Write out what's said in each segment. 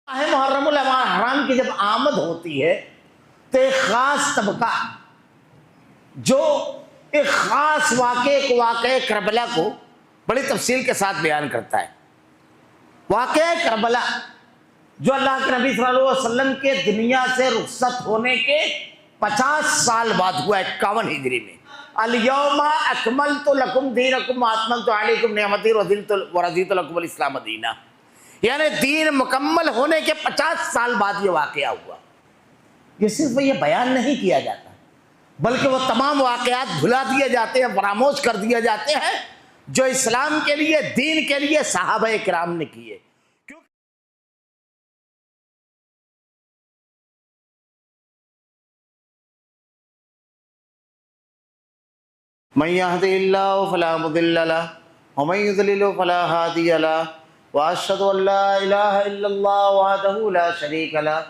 मुहर्रमुल हराम की जब आमद होती है तो एक ख़ास तबका जो एक ख़ास वाक़े करबला को बड़ी तफसील के साथ बयान करता है। वाक़े करबला जो अल्लाह के नबी सल्लल्लाहु अलैहि वसल्लम के दुनिया से रुखसत होने के 50 साल बाद हुआ, 51 हिजरी में। अल-यौमा अकमलतु लकुम दीनकुम व अतममतु अलैकुम निअमती व रज़ीतु लकुमुल इस्लाम दीना, यानी दीन मुकम्मल होने के 50 साल बाद ये वाक़या हुआ। ये सिर्फ ये बयान नहीं किया जाता, बल्कि वो तमाम वाक़यात भुला दिए जाते हैं, फरामोश कर दिए जाते हैं जो इस्लाम के लिए, दीन के लिए सहाबा किराम ने किए। मन यहदिहिल्लाहु फला मुदिल्ल लहु व मन युद्लिलहु फला हादिय लहु व अशहदु अन ला इलाहा इल्लल्लाह वहदहु ला शरीक लहु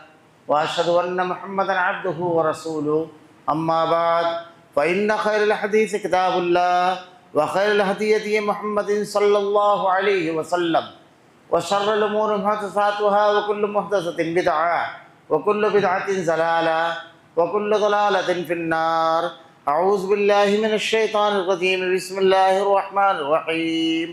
व अशहदु अन्न मुहम्मदन अब्दुहु व रसूलुहु अम्मा बाद फ़इन्न खैरल हदीस किताबुल्लाह व खैरल हदी हदी मुहम्मदिन सल्लल्लाहु अलैहि वसल्लम व शर्रल उमूरि मुहदसातुहा व कुल्लु मुहदसतिन बिदअह व कुल्लु बिदअतिन ज़लालह व कुल्लु ज़लालतिन फिन्नार। अऊज़ु बिल्लाहि मिनश शैतानिर रजीम, बिस्मिल्लाहिर रहमानिर रहीम।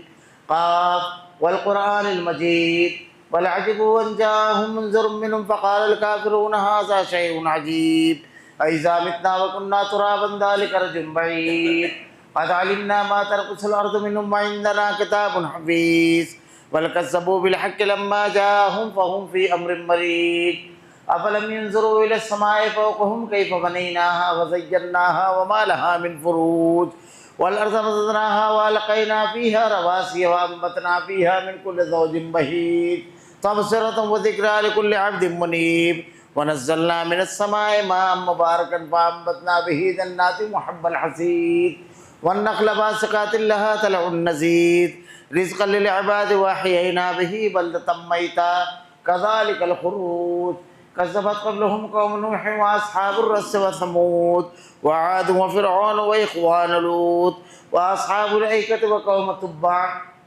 क़ाफ़ वल क़ुरआनिल मजीद बल अजबू अन जाअहुम मुनज़िरुम मिनहुम फ़क़ालल काफ़िरून हाज़ा शैउन अजीब अइज़ा मितना व कुन्ना तुराबन ज़ालिका रजुम बईद क़द अलिमना मा तरकुल अर्ज़ु मिनहुम व इंदना किताबुन हफ़ीज़ बल कज़्ज़बू बिल हक़्क़ि लम्मा जाअहुम फ़हुम फ़ी अम्रिन मरीज अफलम यंज़ुरू इला समाए फ़ौक़हुम कैफ़ बनैनाहा व ज़य्यन्नाहा व मा लहा मिन फ़ुरूज वल अर्ज़ मज़ज़नाहा व अलक़ैना फ़ीहा रवासिय व अंबतना फ़ीहा मिन कुल्लि ज़ौजिन बहीज तबसिरतन व ज़िक्रा लिकुल्लि अब्दिन मुनीब व नज़्ज़लना मिनस समाए माअन मुबारकन फ़अंबतना बिही जन्नातिन व हब्बल हसीद वन नख़्ल बासिक़ातिन लहा तलउन नज़ीद रिज़्क़न लिल इबाद व अहयैना बिही बलदतम मैता कज़ालिकल ख़ुरूज कज़्ज़बत क़ब्लहुम क़ौमु नूह व अस्हाबुर रस्स व समूद व आद व फ़िरऔन व इख़वान लूत व अस्हाबुल ऐकति व क़ौमु तुब्बा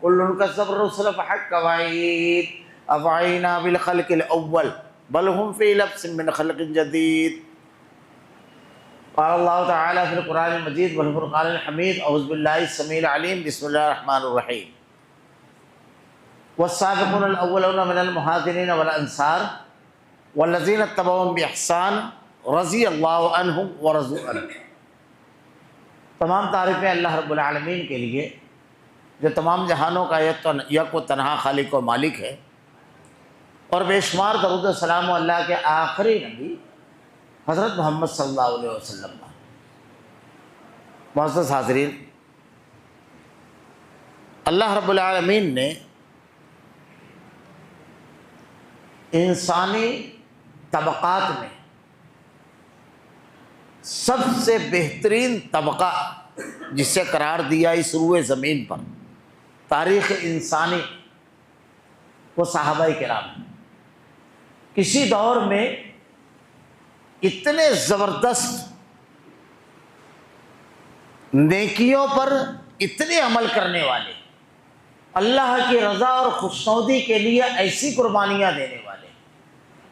कुल्लुन कज़्ज़बर रुसुल फ़हक़्क़ वईद अफ़अयना बिल ख़ल्क़िल अव्वल बल हुम फ़ी लब्सिन मिन ख़ल्क़िन जदीद। क़ाल अल्लाहु तआला फ़िल क़ुरआनिल मजीद वल फ़ुरक़ानिल हमीद। अऊज़ु बिल्लाहि समीइल अलीम, बिस्मिल्लाहिर रहमानिर रहीम। वस्साबिक़ूनल अव्वलूना मिनल मुहाजिरीन वल अंसार वल्लज़ीना तबअहुम बिइहसान रज़ियल्लाहु अन्हुम व रज़ू अन्हु। तमाम तारीफ़ें अल्लाह रब्बुल आलमीन के लिए जो तमाम जहानों का यक व तन्हा खालिक व मालिक है, और बेशुमार दरूद व सलाम अल्लाह के आखिरी नबी हज़रत मोहम्मद सल्लल्लाहु अलैहि वसल्लम। मुअज़्ज़ज़ हाज़रीन, अल्लाह रब्बुल आलमीन ने इंसानी तबक़ात में सबसे बेहतरीन तबक़ा जिसे करार दिया इस रूए ज़मीन पर तारीख़ इंसानी, वो सहाबाए किराम। किसी दौर में इतने ज़बरदस्त नेकियों पर इतने अमल करने वाले, अल्लाह की रज़ा और खुशनौदी के लिए ऐसी कुर्बानियाँ देने वाले,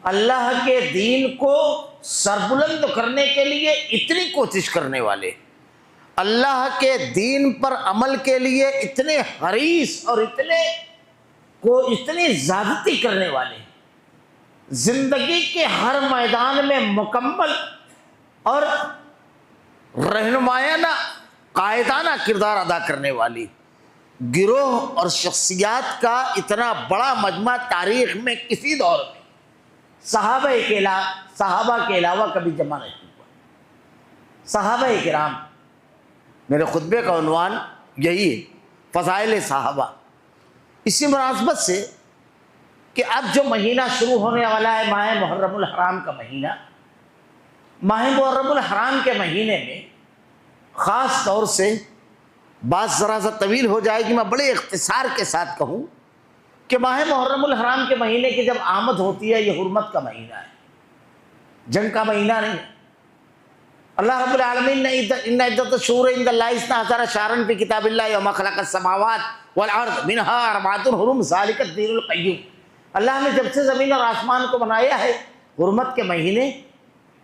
अल्लाह के दीन को सरबुलंद करने के लिए इतनी कोशिश करने वाले, अल्लाह के दीन पर अमल के लिए इतने हरीस और इतनी ज़्यादती करने वाले, ज़िंदगी के हर मैदान में मुकम्मल और रहनुमायाना कायदाना किरदार अदा करने वाली गिरोह और शख्सियात का इतना बड़ा मजमा तारीख़ में किसी दौर में सहाबा के अलावा कभी जमा नहीं हुआ। सहाबाए किराम, मेरे खुतबे का उन्वान यही है, फ़ज़ाइल सहाबा। इसी मुनासबत से कि अब जो महीना शुरू होने वाला है, माह मुहर्रमुल हराम का महीना, माह मुहर्रमुल हराम के महीने में ख़ास तौर से बात ज़रा सा तवील हो जाएगी, मैं बड़े इख्तिसार के साथ कहूँ कि माह मुहर्रमुल हराम के महीने की जब आमद होती है, ये हुर्मत का महीना है, जंग का महीना नहीं। अल्लाह रब्बुल आलमीन ने इन्ना इद्दत शूर इंदल्लाहि इस्ना अशरा शहरन फी किताबिल्लाहि व मा खलक़स समावात वल अर्द मिनहा अर्बअतुन हुरुम ज़ालिका दीनुल क़य्युम अल्लाह ने जब से ज़मीन और आसमान को बनाया है, हुर्मत के महीने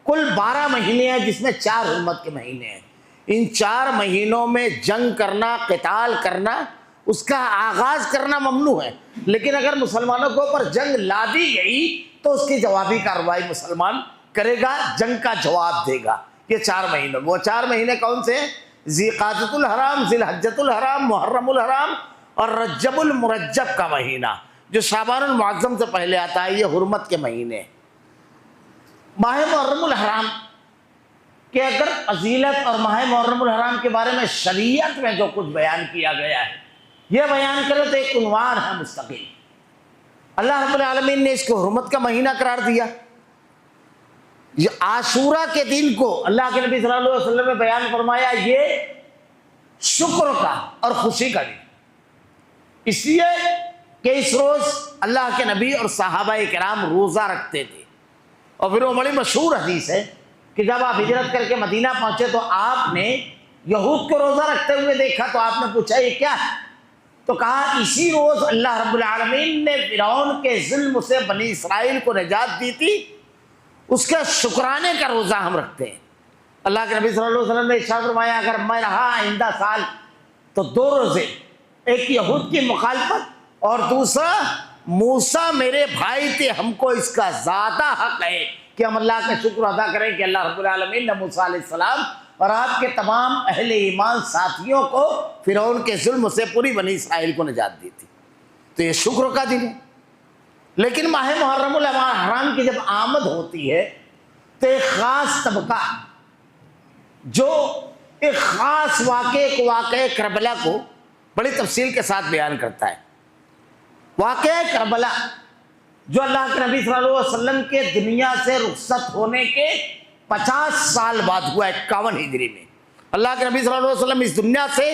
कुल 12 महीने हैं, जिसमें 4 हुर्मत के महीने हैं। इन 4 महीनों में जंग करना, क़िताल करना, उसका आगाज़ करना ममनू है। लेकिन अगर मुसलमानों के ऊपर जंग ला दी गई तो उसकी जवाबी कार्रवाई मुसलमान करेगा, जंग का जवाब देगा। ये 4 महीने, वो 4 महीने कौन से हैं? ज़िक़ादतुल हराम, ज़िलहज्जतुल हराम, मुहर्रमुल हराम और रज्जबुल मुरज्जब का महीना, जो शाबानुल मुअज़्ज़म से पहले आता है। ये हुर्मत के महीने। माह मुहर्रमुल हराम के अगर फजीलत और माह मुहर्रमुल हराम के बारे में शरीयत में जो कुछ बयान किया गया है, यह बयान करें तो एक उन्वान है मुस्तकिल। अल्लाह रब्बुल आलमीन ने इसको हुर्मत का महीना करार दिया। ये आशूरा के दिन को अल्लाह के नबी सल्लल्लाहु अलैहि वसल्लम ने बयान फरमाया, ये शुक्र का और खुशी का दिन, इसलिए कि इस रोज अल्लाह के नबी और सहाबाए किराम रोजा रखते थे। और फिर वो बड़ी मशहूर हदीस है कि जब आप हिजरत करके मदीना पहुंचे तो आपने यहूद को रोजा रखते हुए देखा, तो आपने पूछा ये क्या है? तो कहा इसी रोज अल्लाह रब्बुल आलमीन ने फिरौन के जुल्म से बनी इसराइल को निजात दी थी, उसके शुक्राने का रोजा हम रखते हैं। अल्लाह के नबी सल्लल्लाहु अलैहि वसल्लम ने इरशाद फरमाया, अगर मैं रहा आइंदा साल तो 2 रोजे, एक यहूद की मुखालफत और दूसरा मूसा मेरे भाई थे, हमको इसका ज़्यादा हक है कि हम अल्लाह का शुक्र अदा करें कि अल्लाह रब्बुल आलमीन ने मूसा अलैहिस्सलाम और आपके तमाम अहले ईमान साथियों को फिरौन के जुल्म से पूरी बनी इसराइल को निजात दी थी। तो ये शुक्र का दिन है। लेकिन माह मुहर्रमुल हराम की जब आमद होती है तो एक ख़ास तबका जो एक ख़ास वाक़े करबला को बड़ी तफसील के साथ बयान करता है। वाक़या करबला जो अल्लाह के नबी सल्लल्लाहु अलैहि वसल्लम के दुनिया से रुखसत होने के 50 साल बाद हुआ, 51 हिजरी में। अल्लाह के नबी सल्लल्लाहु अलैहि वसल्लम इस दुनिया से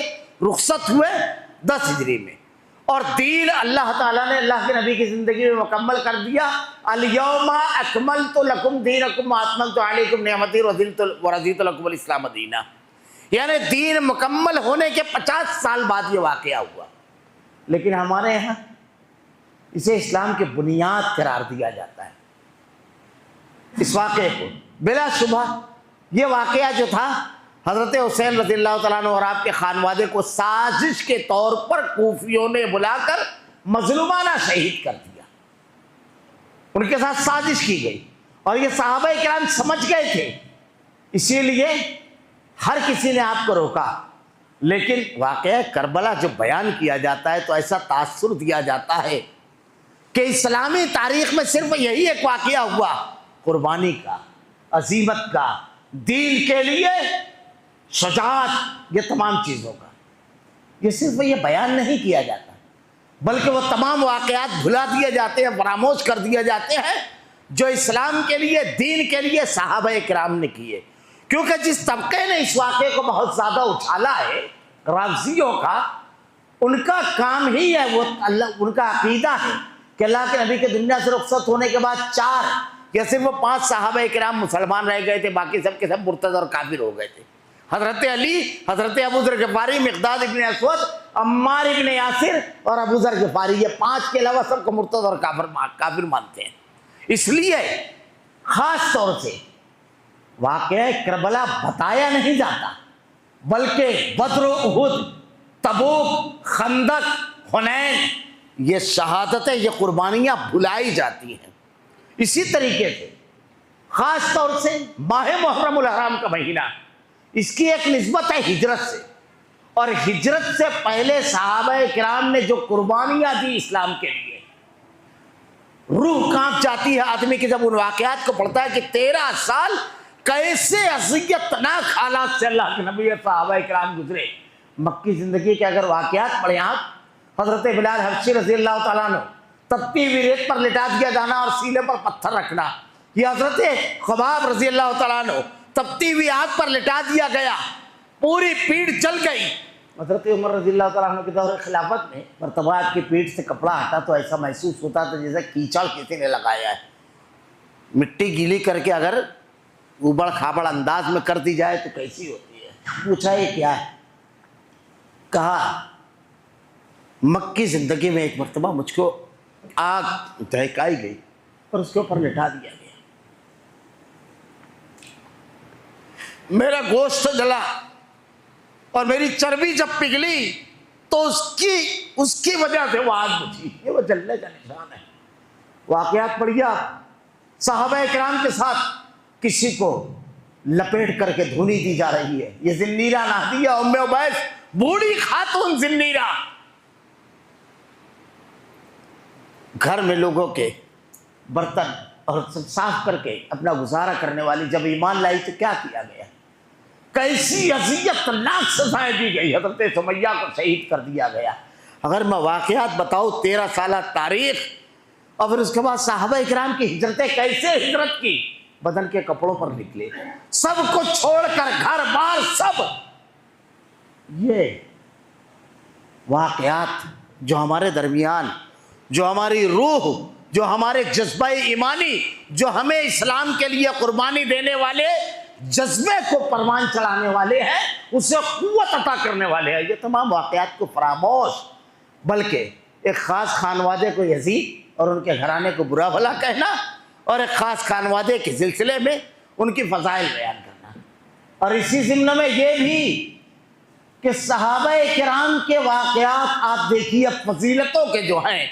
रुखसत हुए 10 हिजरी में, और दीन अल्लाह ताला ने अल्लाह के नबी की ज़िंदगी में मुकम्मल कर दिया। अल-यौमा अकमलतु लकुम दीनकुम व अतममतु अलैकुम निअमती व रज़ीतु लकुमुल इस्लाम दीना। यानी दीन मुकम्मल होने के 50 साल बाद ये वाक़या हुआ। लेकिन हमारे यहाँ इसे इस्लाम के बुनियाद करार दिया जाता है। इस वाक़े को बिलाशुबह ये वाक़या जो था, हज़रत हुसैन रज़ियल्लाहु तआला अन्हु और आपके खानवादे को साजिश के तौर पर कूफियों ने बुलाकर मज़लूमाना शहीद कर दिया। उनके साथ साजिश की गई और ये सहाबा किराम समझ गए थे, इसीलिए हर किसी ने आपको रोका। लेकिन वाक़या करबला जो बयान किया जाता है तो ऐसा तासुर दिया जाता है कि इस्लामी तारीख़ में सिर्फ यही एक वाक़या हुआ, कुर्बानी का, अज़ीमत का, दीन के लिए शजाअत, ये तमाम चीज़ों का। ये सिर्फ ये बयान नहीं किया जाता, बल्कि वो तमाम वाक़यात भुला दिए जाते हैं, फरामोश कर दिए जाते हैं जो इस्लाम के लिए, दीन के लिए सहाबा किराम ने किए। क्योंकि जिस तबके ने इस वाक़े को बहुत ज़्यादा उछाला है, राज़ियों का, उनका काम ही है, वो अल्लाह, उनका अक़ीदा है कि अल्लाह के नबी के दुनिया से रुखसत होने के बाद 4 या सिर्फ 5 सहाबा किराम मुसलमान रह गए थे, बाकी सब के सब मुर्तद और काफिर हो गए थे। हज़रत अली, हज़रत अबू ज़र ग़िफ़ारी, मिक़दाद इब्न असवद, अम्मार इब्न यासिर और अबू ज़र ग़िफ़ारी, ये 5 के अलावा सबको मुर्तद और काफिर मानते हैं। इसलिए ख़ास तौर से वाक़या करबला बताया नहीं जाता, बल्कि बद्र, उहुद, तबूक, खंदक, हुनैन, ये शहादतें, ये कुर्बानियाँ भुलाई जाती हैं। इसी तरीके से ख़ास तौर से माह मुहर्रमुल हराम का महीना, इसकी एक निस्बत है हिजरत से, और हिजरत से पहले सहाबा किराम ने जो कुर्बानियाँ दी इस्लाम के लिए, रूह कांप जाती है आदमी की जब उन वाक़यात को पढ़ता है कि 13 साल कैसे अज़ियतनाक हालात से अल्लाह के नबी और सहाबा किराम गुजरे। मक्की ज़िंदगी के अगर वाक़यात पढ़ें आप, हज़रत बिलाल हबशी रज़ियल्लाहु तआला अन्हु, तपती हुई रेत पर लिटा दिया जाना और सीने पर पत्थर रखना, यह हज़रत ख़बाब रज़ियल्लाहु तआला अन्हु, तपती हुई आग पर लिटा दिया गया, पूरी पीठ जल गई। हज़रत उमर रज़ियल्लाहु तआला अन्हु के दौर खिलाफत में मरतबा आपकी पीठ से कपड़ा हटा तो ऐसा महसूस होता था जैसे कीचड़ किसी ने लगाया है। मिट्टी गीली करके अगर उबड़ खाबड़ अंदाज में कर दी जाए तो कैसी होती है। पूछा ये क्या है? कहा मक्की ज़िंदगी में एक मरतबा मुझको आग दहकाई गई और उसके ऊपर लिटा दिया गया। मेरा गोश्त जला और मेरी चर्बी जब पिघली तो उसकी वजह से वो आग बुझी। ये वो जलने का निशान है। वाकयात पढ़िए आप। सहाबा इकराम के साथ किसी को लपेट करके धुनी दी जा रही है। ये जिन्नीरा नादिया उम्मे उबैस, बूढ़ी खातून जिन्नीरा, घर में लोगों के बर्तन और साफ करके अपना गुजारा करने वाली जब ईमान लाई तो क्या किया गया, कैसी अज़ियतनाक सजाएं दी गई। हज़रत सुमैया को शहीद कर दिया गया। अगर मैं वाकयात बताऊं 13 साल तारीख, और फिर उसके बाद साहबा इकराम की हिजरतें कैसे हिजरत की, बदन के कपड़ों पर निकले, सब कुछ छोड़कर, घर बार सब। ये वाकयात जो हमारे दरमियान, जो हमारी रूह, जो हमारे जज्बा ईमानी, जो हमें इस्लाम के लिए कुर्बानी देने वाले, जज्बे को परवान चढ़ाने वाले हैं, उसे कुव्वत अता करने वाले हैं, ये तमाम वाकयात को फरामोश, बल्कि एक ख़ास खानवादे को यजीद और उनके घराने को बुरा भला कहना और एक ख़ास खानवादे के सिलसिले में उनकी फ़ज़ाइल बयान करना। और इसी ज़िम्न में ये भी कि सहाबा किराम के वाक़यात आप देखिए, फजीलतों के जो हैं,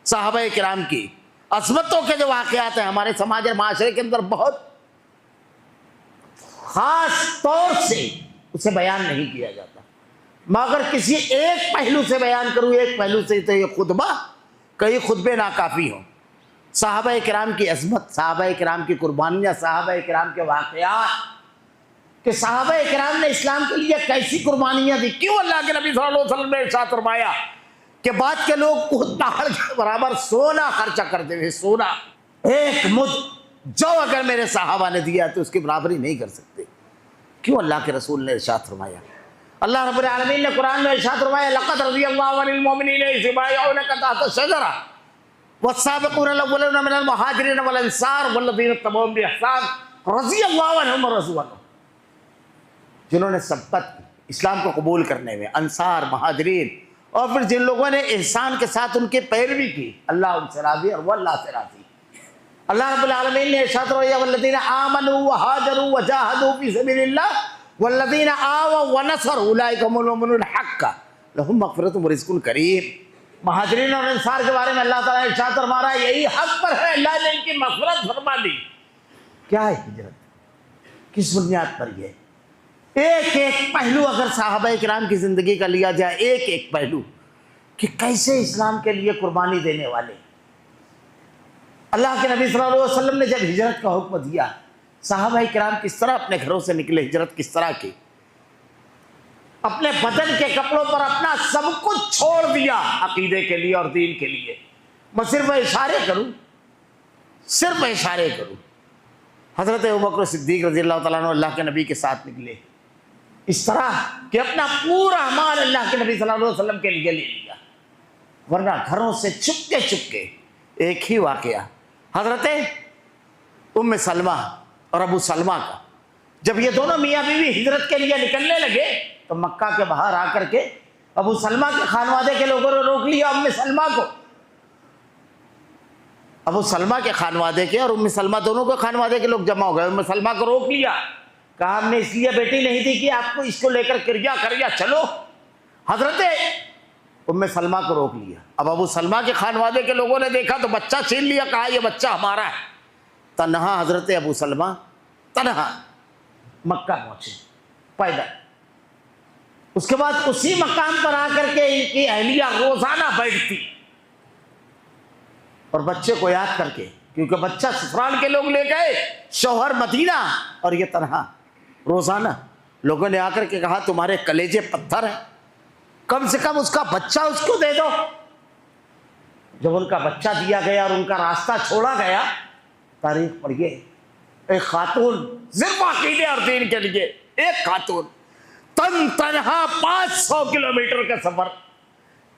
सहाबा किराम की अज़मतों के जो वाक़यात हैं, हमारे समाज और माशरे के अंदर बहुत ख़ास तौर से उसे बयान नहीं किया जाता। मैं अगर किसी एक पहलू से बयान करूँ, एक पहलू से, तो ये खुतबा कई खुतबे नाकाफ़ी हों। सहाबा किराम की अज़मत, सहाबा किराम की कुर्बानियाँ, सहाबा किराम के वाक़यात, कि सहाबा किराम ने इस्लाम के लिए कैसी कुर्बानियाँ दी। क्यों अल्लाह के नबी सल्लल्लाहु अलैहि वसल्लम ने इरशाद फरमाया कि बाद के लोग उस पहाड़ के बराबर सोना खर्चा करते हुए, सोना एक मुद्द जो अगर मेरे सहाबा ने दिया तो उसकी बराबरी नहीं कर सकते। क्यों अल्लाह के रसूल ने इरशाद फरमाया, अल्लाह रब्बुल आलमीन ने कुरान में इरशाद फरमाया, लक़द रज़ियल्लाहु अनिल मुमिनीन इज़ युबाइऊनका तहत अश-शजरा वस्साबिक़ूना अल-अव्वलूना मिनल मुहाजिरीन वल अंसार वल्लज़ीना इत्तबऊहुम बिइहसान रज़ियल्लाहु अन्हुम व रज़ू अन्हुम। जिन्होंने सबकत इस्लाम को कबूल करने में, अंसार, महाजिरीन, और फिर जिन लोगों ने एहसान के साथ उनकी पैरवी की, अल्लाह उनसे राज़ी और वो अल्लाह से राज़ी। अल्लाह रब्बुल आलमीन ने इरशाद फरमाया, वल्लज़ीना आमनू व हाजरू व जाहदू फी सबीलिल्लाह वल्लज़ीना आवौ व नसरू उलाइका हुमुल मुमिनून हक़्क़न लहुम मग़फ़िरतुन व रिज़्क़ुन करीम। महाजिरीन और अंसार के बारे में अल्लाह ताला इरशाद फरमा रहा है, यही हक पर है, अल्लाह ने इनकी मग़फ़िरत फरमा दी। क्या है हिजरत, किस बुनियाद पर? ये एक एक पहलू अगर साहबा किराम की ज़िंदगी का लिया जाए, एक एक पहलू कि कैसे इस्लाम के लिए कुर्बानी देने वाले। अल्लाह के नबी सल्लल्लाहु अलैहि वसल्लम ने जब हिजरत का हुक्म दिया, साहबा किराम किस तरह अपने घरों से निकले, हिजरत किस तरह की, अपने बदन के कपड़ों पर अपना सब कुछ छोड़ दिया अकीदे के लिए और दीन के लिए। मैं सिर्फ इशारे करूं, सिर्फ इशारे करूं। हज़रत अबू बकर सिद्दीक़ रज़ियल्लाहु तआला अन्हु अल्लाह के नबी के साथ निकले इस तरह कि अपना पूरा माल अल्लाह के नबी सल्लल्लाहु अलैहि वसल्लम के लिए ले लिया, वरना घरों से चुपके चुपके। एक ही वाक़या हज़रत उम्मे सलमा और अबू सलमा का, जब ये दोनों मियाँ बीवी हिजरत के लिए निकलने लगे तो मक्का के बाहर आकर के अबू सलमा के खानवादे के लोगों ने रोक लिया उम्मे सलमा को। अबू सलमा के खानवादे के और उम्मे सलमा दोनों के खानवादे के लोग जमा हो गए। उम्मे सलमा को रोक लिया, कहा हमने इसलिए बेटी नहीं दी कि आपको इसको लेकर किरिया करिया चलो। हजरत उम्मे सलमा को रोक लिया। अब अबू सलमा के खानवादे के लोगों ने देखा तो बच्चा छीन लिया, कहा यह बच्चा हमारा है। तन्हा हजरत अबू सलमा तन्हा मक्का पहुंचे पैदल। उसके बाद उसी मकाम पर आकर के इनकी अहलिया रोजाना बैठती और बच्चे को याद करके, क्योंकि बच्चा ससुराल के लोग ले गए, शौहर मदीना, और ये तन्हा रोजाना लोगों ने आकर के कहा तुम्हारे कलेजे पत्थर हैं, कम से कम उसका बच्चा उसको दे दो। जब उनका बच्चा दिया गया और उनका रास्ता छोड़ा गया, तारीख पढ़िए, एक खातून सिर्फ अकीदे और दीन के लिए, एक खातून तन्हा 500 किलोमीटर का सफर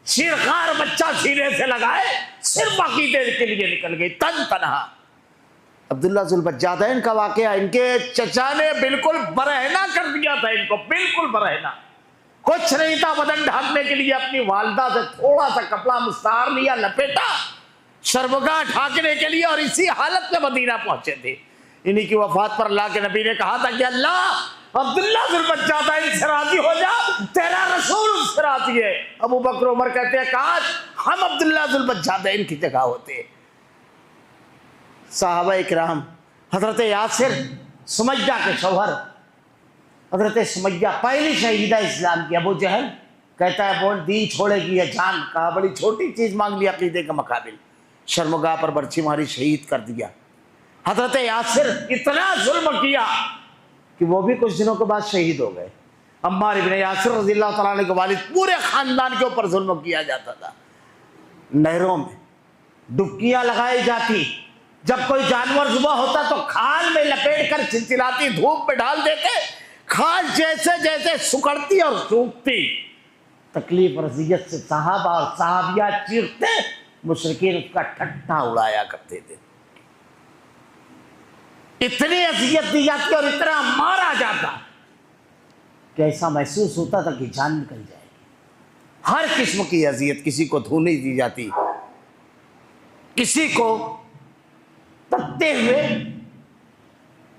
शिरखार बच्चा सीने से लगाए सिर्फ अकीदे के लिए निकल गई तन्हा। अब्दुल्ला ज़ुल्बज्जादैन का वाकया, इनके चचा ने बिल्कुल बरहना कर दिया था इनको, बिल्कुल बरहना, कुछ नहीं था बदन ढांकने के लिए। अपनी वालदा से थोड़ा सा कपड़ा मुस्तार लिया, लपेटा, शर्मगाह ढाकने के लिए, और इसी हालत में मदीना पहुंचे थे। इन्हीं की वफात पर अल्लाह के नबी ने कहा था कि अल्लाह अब्दुल्ला जुल बच्चा इनसे राजी हो जा, तेरा रसूल उससे राजी है। अबू बकर उमर कहते हैं काश हम अब्दुल्ला जुल बच्चा इनकी जगह होते। साहबा इकराम, हजरत यासिर सुमैया के शौहर, हजरत सुमैया पहली शहीदा इस्लाम की। अबू जहल कहता है बोल दीन छोड़ेगी या जान, कहा बड़ी छोटी चीज मांग लिया अकीदे के मुकाबिल, शर्मगाह पर बर्छी मारी, शहीद कर दिया। हजरत यासिर इतना जुल्म किया कि वो भी कुछ दिनों के बाद शहीद हो गए। अम्मार इब्न यासिर रज़ियल्लाहु तआला अन्हु के वालिद, पूरे खानदान के ऊपर जुल्म किया जाता था। नहरों में डुबकियां लगाई जाती, जब कोई जानवर जुबा होता तो खाल में लपेट कर चिलचिलाती धूप में डाल देते, खाल जैसे जैसे सुकड़ती और सूखती। तकलीफ और अज़ियत से साहबा और साहबिया चीखते, मुशरिकीन उसका ठट्ठा उड़ाया करते थे। इतनी अज़ियत दी जाती और इतना मारा जाता कि ऐसा महसूस होता था कि जान निकल जाएगी। हर किस्म की अज़ियत, किसी को धू नहीं दी जाती, किसी को तपते हुए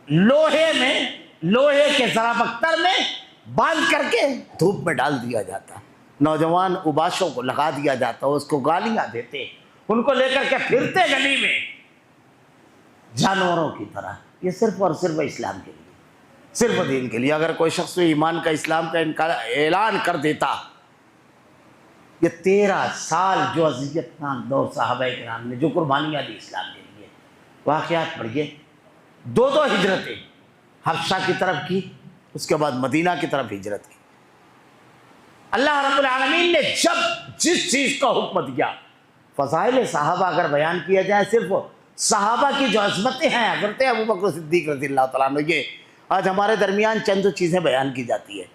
लोहे के जरा बख्तर में बांध करके धूप में डाल दिया जाता। नौजवान उबाशों को लगा दिया जाता, उसको गालियां देते, उनको लेकर के फिरते गली में जानवरों की तरह। ये सिर्फ और सिर्फ इस्लाम के लिए, सिर्फ दीन के लिए। अगर कोई शख्स ईमान का, इस्लाम का इनका ऐलान कर देता, ये 13 साल जो अज़ियतनाक दौर साहबा किराम ने जो कुर्बानियाँ दी इस्लाम के लिए, वाक़यात पढ़िए। 2 हिजरतें, हबशा की तरफ की, उसके बाद मदीना की तरफ हिजरत की। अल्लाह रब्बुल आलमीन ने जब जिस चीज़ का हुक्म दिया, फ़ज़ाइल सहाबा अगर बयान किया जाए, सिर्फ सहाबा की जो अज़मतें हैं, हज़रत अबू बकर सिद्दीक़ रज़ियल्लाहु तआला अन्हु, ये आज हमारे दरमियान चंद चीज़ें बयान की जाती है।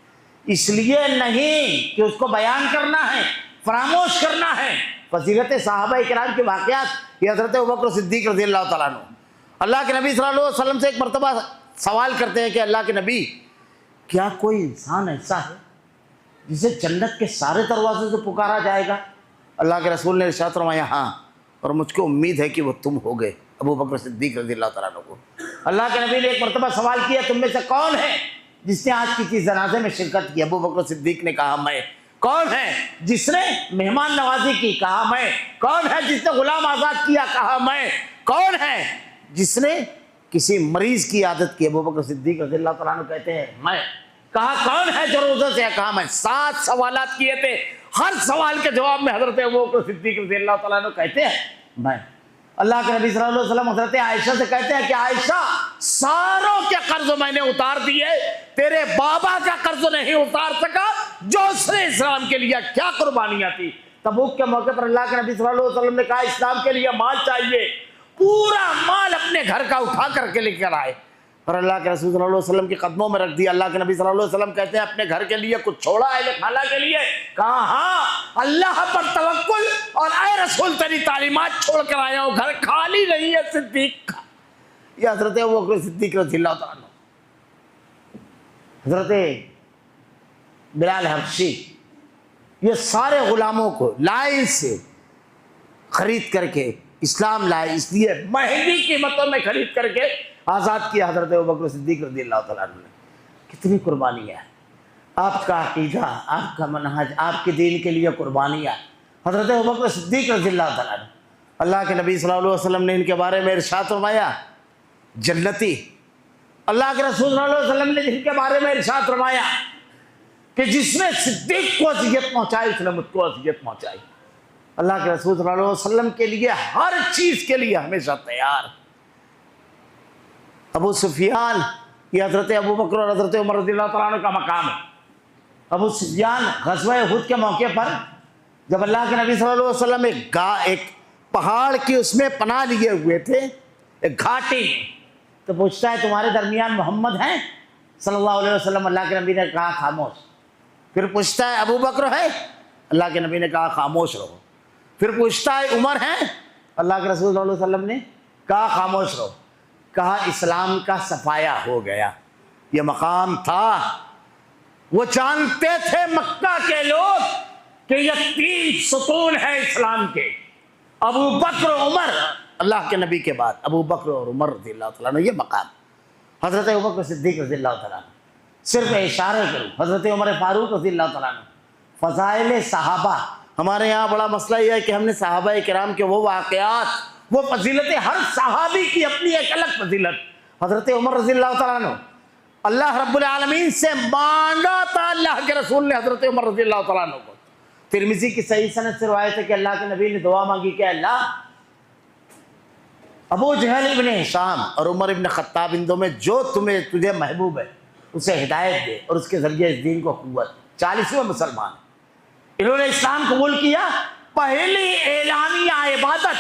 इसलिए नहीं कि उसको बयान करना है, फरामोश करना है। फजीलत सहाबा किराम के वाक़यात, ये हज़रत अबू बकर सिद्दीक़ रज़ियल्लाहु तआला अन्हु अल्लाह के नबी सल्लल्लाहु अलैहि वसल्लम से एक मरतबा सवाल करते हैं कि अल्लाह के नबी, क्या कोई इंसान ऐसा है जिसे जन्नत के सारे दरवाजे से पुकारा जाएगा? अल्लाह के रसूल ने इरशाद फरमाया हाँ, और मुझको उम्मीद है कि वो तुम हो गए, अबू बकर सिद्दीक़ रज़ियल्लाहु तआला अन्हु को। अल्लाह के नबी ने एक मरतबा सवाल किया, तुम में से कौन है जिसने आज किसी जनाजे में शिरकत की? अबू बकर सिद्दीक़ ने कहा मैं। कौन है जिसने मेहमान नवाजी की? कहा मैं। कौन है जिसने गुलाम आज़ाद किया? कहा मैं। कौन है जिसने किसी मरीज की आदत की? अबू बकर सिद्दीक़ रज़ियल्लाहु तआला अन्हु कहते हैं मैं। कहा कौन है जो रोज़े से? कहा मैं। 7 सवालात किए थे, हर सवाल के जवाब में हज़रत अबू बकर सिद्दीक़ रज़ियल्लाहु तआला अन्हु कहते हैं मैं। अल्लाह के नबी सल्लल्लाहु अलैहि वसल्लम हज़रत आयशा से कहते हैं कि आयशा, सारों के कर्ज मैंने उतार दिए, तेरे बाबा का कर्ज नहीं उतार सका जो उसने इस्लाम के लिए क्या कुर्बानियां थी। तबूक के मौके पर अल्लाह के नबी सल्लल्लाहु अलैहि वसल्लम ने कहा इस्लाम के लिए माल चाहिए, पूरा माल अपने घर का उठा करके लेकर आए और अल्लाह के रसूल सल्लल्लाहु अलैहि वसल्लम के कदमों में रख दिया। अल्लाह के नबी सल्लल्लाहु अलैहि वसल्लम कहते हैं अपने घर के लिए कुछ छोड़ा है खाला के लिए? कहा हाँ, अल्लाह पर तवक्कुल, और आए रसूल तेरी तालीमात छोड़ कर आया हूँ, घर खाली नहीं है सिद्दीक का। यह हजरत अबू बकर सिद्दीक रज़ियल्लाहु तआला अन्हु, हजरत बिलाल हबशी, ये सारे गुलामों को लाइन से खरीद करके इस्लाम लाए, इसलिए महंगी कीमतों में खरीद करके आज़ाद किया हज़रत अबू बकर सिद्दीक़ रज़ियल्लाहु तआला अन्हु ने। कितनी कुर्बानियाँ, आपका अक़ीदा, आपका मनहज, आपके दीन के लिए कुर्बानियाँ। हज़रत अबू बकर सिद्दीक़ रज़ियल्लाहु तआला अन्हु, अल्लाह के नबी सल्लल्लाहु अलैहि वसल्लम ने इनके बारे में इरशाद फरमाया जन्नती। अल्लाह के रसूल सल्लल्लाहु अलैहि वसल्लम ने जिनके बारे में इरशाद फरमाया कि जिसने सिद्दीक़ को अज़ियत पहुँचाई उसने मुझको अज़ियत पहुँचाई। अल्लाह के रसूल सल्लल्लाहु अलैहि वसल्लम के लिए हर चीज़ के लिए हमेशा तैयार। अबू सुफियान, ये हज़रत अबू बकर और हज़रत उमर रज़ियल्लाहु तआला अन्हु का मकाम है। अबू सुफियान ग़ज़वा उहद के मौके पर जब अल्लाह के नबी सल्लल्लाहु अलैहि वसल्लम एक पहाड़ की उसमें पनाह लिए हुए थे, एक घाटी में, तो पूछता है तुम्हारे दरमियान मोहम्मद हैं सल्लल्लाहु अलैहि वसल्लम? अल्लाह के नबी ने कहा खामोश। फिर पूछता है अबू बकर है? अल्लाह के नबी ने कहा खामोश रहो। फिर पूछता है उमर हैं? अल्लाह के रसूल सल्लल्लाहु अलैहि वसल्लम ने कहा खामोश रहो। कहा इस्लाम का सफाया हो गया। ये मकाम था, वो जानते थे मक्का के लोग कि ये 3 सुतून है इस्लाम के, अबू बकर उमर, अल्लाह के नबी के बाद अबू बकर और उमर रज़ियल्लाहु तआला अन्हु, ये मकाम हज़रत अबू बकर सिद्दीक़ रज़ियल्लाहु तआला अन्हु। सिर्फ इशारे करूँ, हज़रत उमर फ़ारूक रज़ियल्लाहु तआला अन्हु। फ़ज़ाइल सहाबा, हमारे यहाँ बड़ा मसला यह है कि हमने सहाबा किराम के वो वाक़यात, वो फजीलतें, हर सहाबी की अपनी एक अलग फजीलत। हज़रत उमर रज़ियल्लाहु तआला अन्हु, अल्लाह रब्बुल आलमीन से मांगा था अल्लाह के रसूल ने हज़रत उमर रज़ियल्लाहु तआला अन्हु को। तिरमिज़ी की सही सनद से रिवायत है कि अल्लाह के नबी ने दुआ मांगी कि अल्लाह अबू जहल इब्न हिशाम और उमर इब्न खत्ताब, इन दो में जो तुझे महबूब है उसे हिदायत दे और उसके ज़रिए इस दीन को क़ुव्वत। 40वें मुसलमान इन्होंने इस्लाम कबूल किया। पहली एलानिया इबादत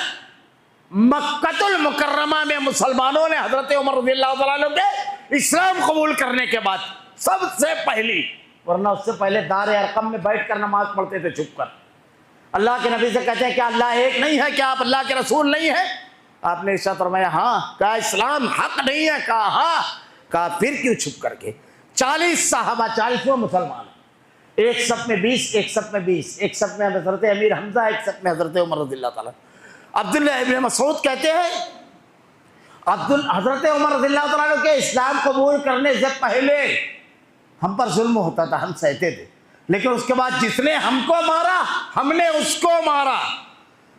मक्कतुल मुकर्रमा में मुसलमानों ने हज़रत उमर रज़ियल्लाहु तआला अन्हु के इस्लाम कबूल करने के बाद सबसे पहली, वरना उससे पहले दार अरकम में बैठ कर नमाज पढ़ते थे छुप कर। अल्लाह के नबी से कहते हैं कि अल्लाह एक नहीं है, क्या आप अल्लाह के रसूल नहीं है? आपने इरशाद फरमाया हाँ। कहा इस्लाम हक नहीं है? कहा हाँ। कहा फिर क्यों छुप करके? 40 साहबा, 40वें मुसलमान, एक सफ में 20, एक सफ में 20, एक सफ में हज़रत अमीर हमजा, एक सफ में हज़रत उमर रज़ियल्लाहु तआला। अब्दुल्लाह इब्न मसूद कहते हैं हज़रत उमर रज़ियल्लाहु तआला के इस्लाम कबूल करने से पहले हम पर जुल्म होता था, हम सहते थे, लेकिन उसके बाद जिसने हमको मारा हमने उसको मारा।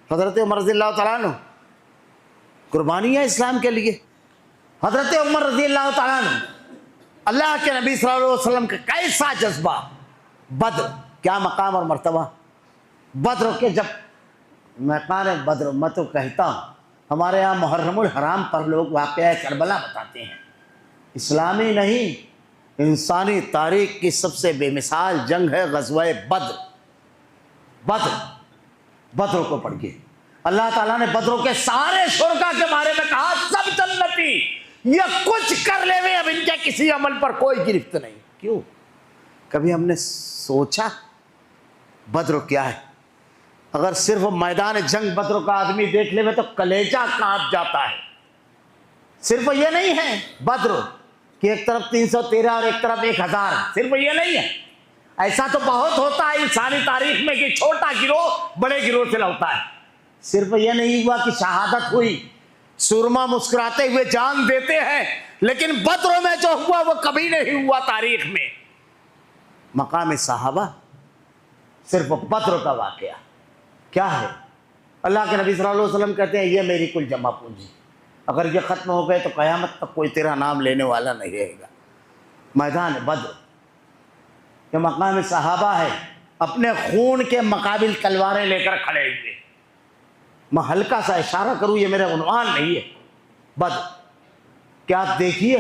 हज़रत उमर रज़ियल्लाहु तआला कुर्बानी है इस्लाम के लिए। हज़रत उमर रज़ियल्लाहु तआला अल्लाह के नबी सल्लल्लाहु अलैहि वसल्लम का कैसा जज्बा, बद्र क्या मकाम और मर्तबा। बद्र के जब मैदान बद्र मैं तो कहता हूँ, हमारे यहाँ मुहर्रमुल हराम पर लोग वाक़या करबला बताते हैं। इस्लामी नहीं, इंसानी तारीख की सबसे बेमिसाल जंग है ग़ज़वा बद्र। बद्र, बद्र को पढ़िए। अल्लाह ताला ने बद्रों के सारे शुरका के बारे में कहा सब जन्नती, ये कुछ कर ले वे, अब इनके किसी अमल पर कोई गिरफ्त नहीं। क्यों? कभी हमने सोचा बद्र क्या है? अगर सिर्फ मैदान जंग बद्र का आदमी देख ले तो कलेजा कांप जाता है। सिर्फ ये नहीं है बद्र कि एक तरफ 313 और एक तरफ 1000, सिर्फ ये नहीं है। ऐसा तो बहुत होता है इंसानी तारीख में कि छोटा गिरोह बड़े गिरोह से लड़ता है। सिर्फ ये नहीं हुआ कि शहादत हुई, सुरमा मुस्कुराते हुए जान देते हैं, लेकिन बद्र में जो हुआ वो कभी नहीं हुआ तारीख में। मकाम सहाबा सिर्फ बद्र का वाकया क्या है? अल्लाह के नबी सल्लल्लाहु अलैहि वसल्लम कहते हैं ये मेरी कुल जमा पूंजी, अगर ये ख़त्म हो गए तो क़यामत तक कोई तेरा नाम लेने वाला नहीं रहेगा। मैदान बद्र ये मकाम सहाबा है, अपने खून के मुकाबिल तलवारें लेकर खड़े हुए। मैं हल्का सा इशारा करूँ, ये मेरा उन्वान नहीं है। बद्र क्या आप देखिए,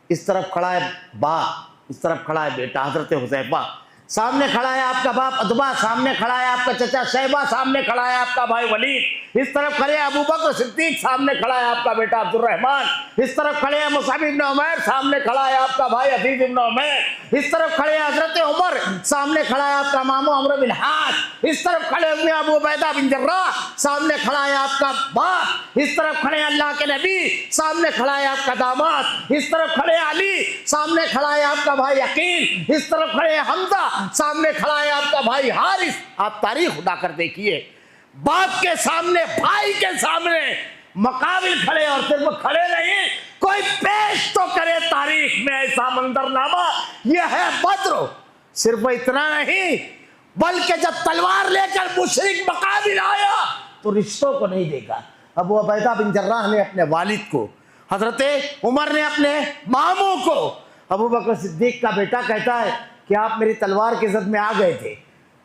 इस तरफ खड़ा है बाप, इस तरफ खड़ा है बेटा हज़रत हुज़ैफा, सामने खड़ा है आपका बाप अदबा, सामने खड़ा है आपका चचा शैबा, सामने खड़ा है आपका भाई वलीद, इस तरफ खड़े हैं अबू बकर सिद्दीक, सामने खड़ा है आपका बेटा अब्दुर्रहमान, इस तरफ खड़े हैं मुसअब इब्न उमैर, सामने खड़ा है आपका भाई अजीज इब्न उमैर, इस तरफ खड़े हैं हज़रत उमर, सामने खड़ा है आपका मामू अम्र बिन हास, इस तरफ खड़े हुए अबू उबैदा बिन जर्राह, सामने खड़ा है आपका बाप, इस तरफ खड़े हैं अल्लाह के नबी, सामने खड़ा है आपका दामाद, इस तरफ खड़े हैं अली, सामने खड़ा है आपका भाई अकील, इस तरफ खड़े हैं हमजा, सामने खड़ा है आपका भाई हारिस। आप तारीख उठा कर देखिए, बाप के सामने, भाई के सामने मुकाबिल खड़े, और सिर्फ खड़े नहीं, कोई पेश तो करे तारीख में ऐसा मंजरनामा। यह है बद्र। सिर्फ इतना नहीं, बल्कि जब तलवार लेकर मुशरिक मुकाबिल आया तो रिश्तों को नहीं देखा। अबू उबैदा बिन जर्राह ने अपने वालिद को, हजरत उमर ने अपने मामू को, अबू बकर सिद्दीक का बेटा कहता है कि आप मेरी तलवार की जद में आ गए थे,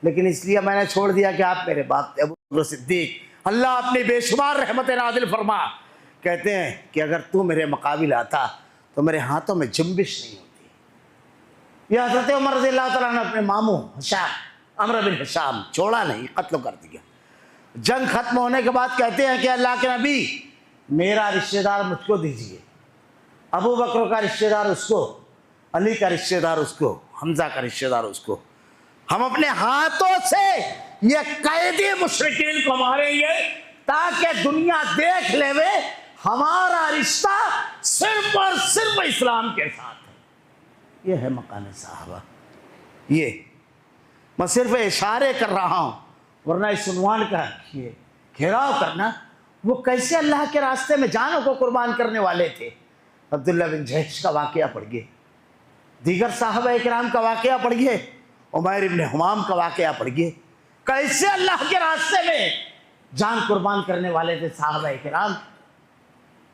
लेकिन इसलिए मैंने छोड़ दिया कि आप मेरे बाप थे। अबू बकर सिद्दीक, अल्लाह अपनी बेशुमार रहमत नाज़िल फरमा, कहते हैं कि अगर तू मेरे मुकाबिल आता तो मेरे हाथों में जुम्बिश नहीं होती। यह हज़रत उमर रज़ियल्लाहु तआला ने अपने मामू हिशाम अम्र बिन हिशाम छोड़ा नहीं, कत्ल कर दिया। जंग खत्म होने के बाद कहते हैं कि अल्लाह के नबी मेरा रिश्तेदार मुझको दीजिए, अबू बकर का रिश्तेदार उसको, अली का रिश्तेदार उसको, हमजा का रिश्तेदार उसको। हम अपने हाथों से ये कैदी मुशरिकीन को मारेंगे ताकि दुनिया देख लेवे हमारा रिश्ता सिर्फ और सिर्फ इस्लाम के साथ है। ये है मकान साहबा। ये मैं सिर्फ इशारे कर रहा हूँ, वरना इस उन्वान का घेराव करना, वो कैसे अल्लाह के रास्ते में जानों को कुर्बान करने वाले थे। अब्दुल्ला बिन जहश का वाक़या पढ़िए, दीगर साहबा किराम का वाक़या पढ़िए, उमैर इब्न हुमाम का वाक़या पढ़िए, कैसे अल्लाह के रास्ते में जान कुर्बान करने वाले थे साहबा किराम,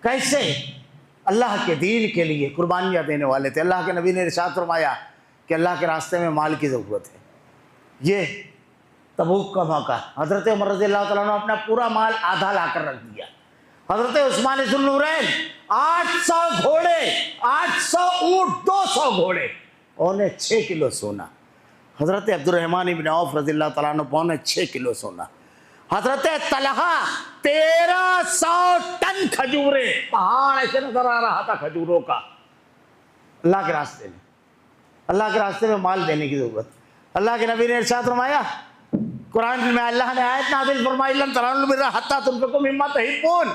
कैसे अल्लाह के दीन के लिए कुर्बानियाँ देने वाले थे। अल्लाह के नबी ने इरशाद फरमाया कि अल्लाह के रास्ते में माल की ज़रूरत है। ये तबूक का मौका, हज़रत उमर रज़ियल्लाहु तआला अन्हु अपना पूरा माल आधा ला कर रख दिया। हज़रत उस्मान ज़ुन्नूरैन 800 घोड़े, 800 ऊँट, 200 घोड़े, 6 किलो सोना। हज़रत अब्दुर्रहमान इब्न औफ रज़ियल्लाहु तआला अन्हु 6 किलो सोना। हज़रत तलहा 1300 टन खजूरें, पहाड़ ऐसे नजर आ रहा था खजूरों का। अल्लाह के रास्ते में, अल्लाह के रास्ते में माल देने की ज़रूरत। अल्लाह के नबी ने इरशाद फरमाया, कुरान में अल्लाह ने आयत नाज़िल फरमाई, लन तनालुल बिर्रा हत्ता तुनफिकू मिम्मा तुहिब्बून,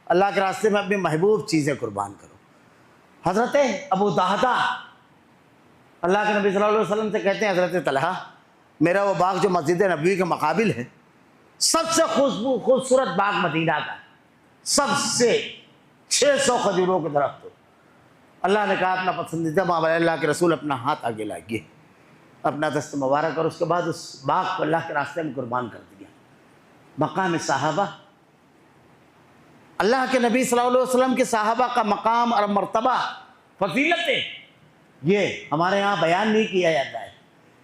अल्लाह के रास्ते में अपनी महबूब चीज़ें कुर्बान करो। हज़रत अबू दाहदा अल्लाह के नबी सल्लल्लाहु अलैहि वसल्लम से कहते हैं, हज़रत तलहा, मेरा वो बाग जो मस्जिद नबवी के मुकाबिल है, सबसे खूबसूरत बाग मदीना का, सबसे 600 खजूरों के दरख्त हो। अल्लाह ने कहा अपना पसंदीदा मामला, अल्लाह के रसूल अपना हाथ आगे लाइए, अपना दस्त मुबारक, और उसके बाद उस बाग को अल्लाह के रास्ते में कुर्बान कर दिया। मकाम साहबा, अल्लाह के नबी सल्लल्लाहु अलैहि वसल्लम के साहबा का मकाम और मर्तबा, फजीलतें, ये हमारे यहाँ बयान नहीं किया जाता है।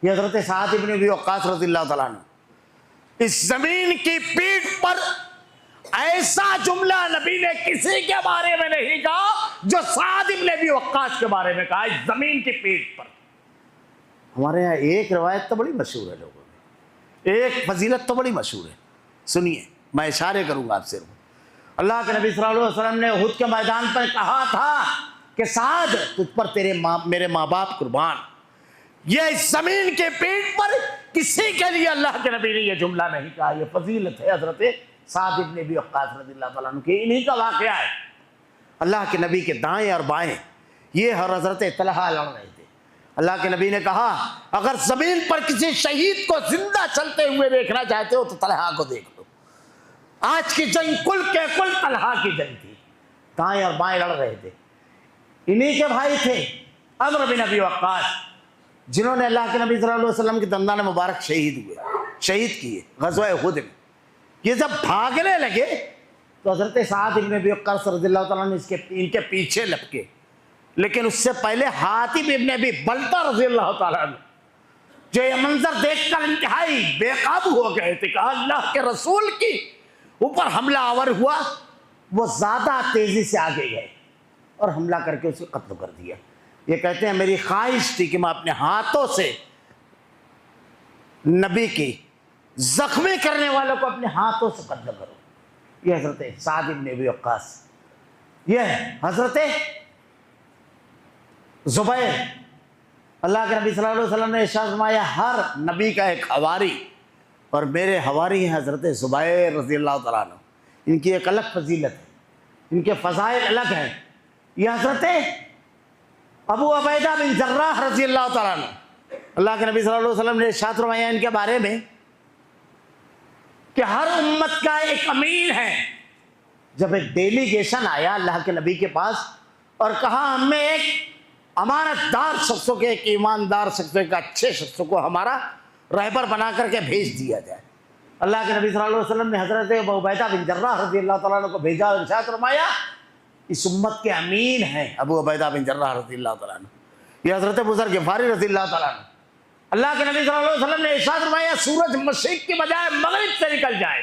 ये हज़रत साद इब्न अबी वक्कास रज़ियल्लाहु तआला अन्हु, इस जमीन की पीठ पर ऐसा जुमला नबी ने किसी के बारे में नहीं कहा जो साद इब्न अबी वक्कास के बारे में कहा, इस जमीन की पीठ पर। हमारे यहाँ एक रवायत तो बड़ी मशहूर है लोगों में, एक फजीलत तो बड़ी मशहूर है, सुनिए, मैं इशारे करूंगा आपसे। अल्लाह के नबी सल्लल्लाहु अलैहि वसल्लम ने उहुद के मैदान पर कहा था कि साद, तुझ पर मेरे माँ बाप कुर्बान। ये इस जमीन के पीठ पर किसी के लिए अल्लाह के नबी ने यह जुमला नहीं कहा। यह फजीलत है हज़रत साद इब्न अबी वक्कास रज़ियल्लाहु तआला अन्हु की, इन्हीं का वाक़या है। अल्लाह के नबी के दाएं और बाएं ये हज़रत तलहा लड़ रहे थे। अल्लाह के नबी ने कहा, अगर ज़मीन पर किसी शहीद को जिंदा चलते हुए देखना चाहते हो तो तलहा को देख लो। आज की जंग कुल के कुल तलहा की जंग थी, दाएं और बाएं लड़ रहे थे। इन्हीं के भाई थे अम्र बिन अबी वक्कास, जिन्होंने अल्लाह के नबी सल्लल्लाहु अलैहि वसल्लम के दंदान मुबारक शहीद किए ग़ज़वा उहुद में। ये जब भागने लगे तो हज़रत साद इब्न अबी वक्कास रज़ियल्लाहु तआला ने इनके पीछे लपके, लेकिन उससे पहले हातिब इब्न अबी बल्ता रज़ियल्लाहु तआला अन्हु, जो ये मंजर देखकर इंतहाई बेकाबू हो गए थे, कहा अल्लाह के रसूल की ऊपर हमला आवर हुआ, वो ज़्यादा तेज़ी से आगे गए और हमला करके उसे कत्ल कर दिया। ये कहते हैं मेरी ख्वाहिश थी कि मैं अपने हाथों से नबी की जख्मी करने वालों को अपने हाथों से कत्ल करूं। ये हज़रत साद इब्न अबी वक्कास, ये हज़रत ज़ुबैर, अल्लाह के नबी सल्लल्लाहु अलैहि वसल्लम ने इरशाद फरमाया, हर नबी का एक हवारी, और मेरे हवारी हैं हज़रत ज़ुबैर रज़ियल्लाहु तआला अन्हु। इनकी एक अलग फजीलत है, इनके फ़ज़ाइल अलग हैं। ये हज़रत अबू उबैदा बिन जर्राह रज़ियल्लाहु तआला अन्हु, अल्लाह के नबी सल्लल्लाहु अलैहि वसल्लम ने इरशाद फरमाया इनके बारे में कि हर उम्मत का एक अमीर है। जब एक डेलीगेशन आया अल्लाह के नबी के पास और कहा हमें एक अमानतदार शख्सों के, एक ईमानदार शख्सों के, अच्छे शख्सों को हमारा रहबर बना करके भेज दिया जाए। अल्लाह के नबी सल्लल्लाहु अलैहि वसल्लम ने हज़रत अबू उबैदा बिन जर्राह रज़ियल्लाहु तआला अन्हु को भेजा और इरशाद फरमाया इस उम्मत के अमीन हैं अबू उबैदा बिन जर्राह रज़ियल्लाहु तआला अन्हु। ये हज़रत अबू ज़र ग़िफ़ारी रज़ियल्लाहु तआला अन्हु, अल्लाह के नबी सल्लल्लाहु अलैहि वसल्लम ने इरशाद फरमाया सूरज मशरिक़ की बजाय मग़रिब से निकल जाए,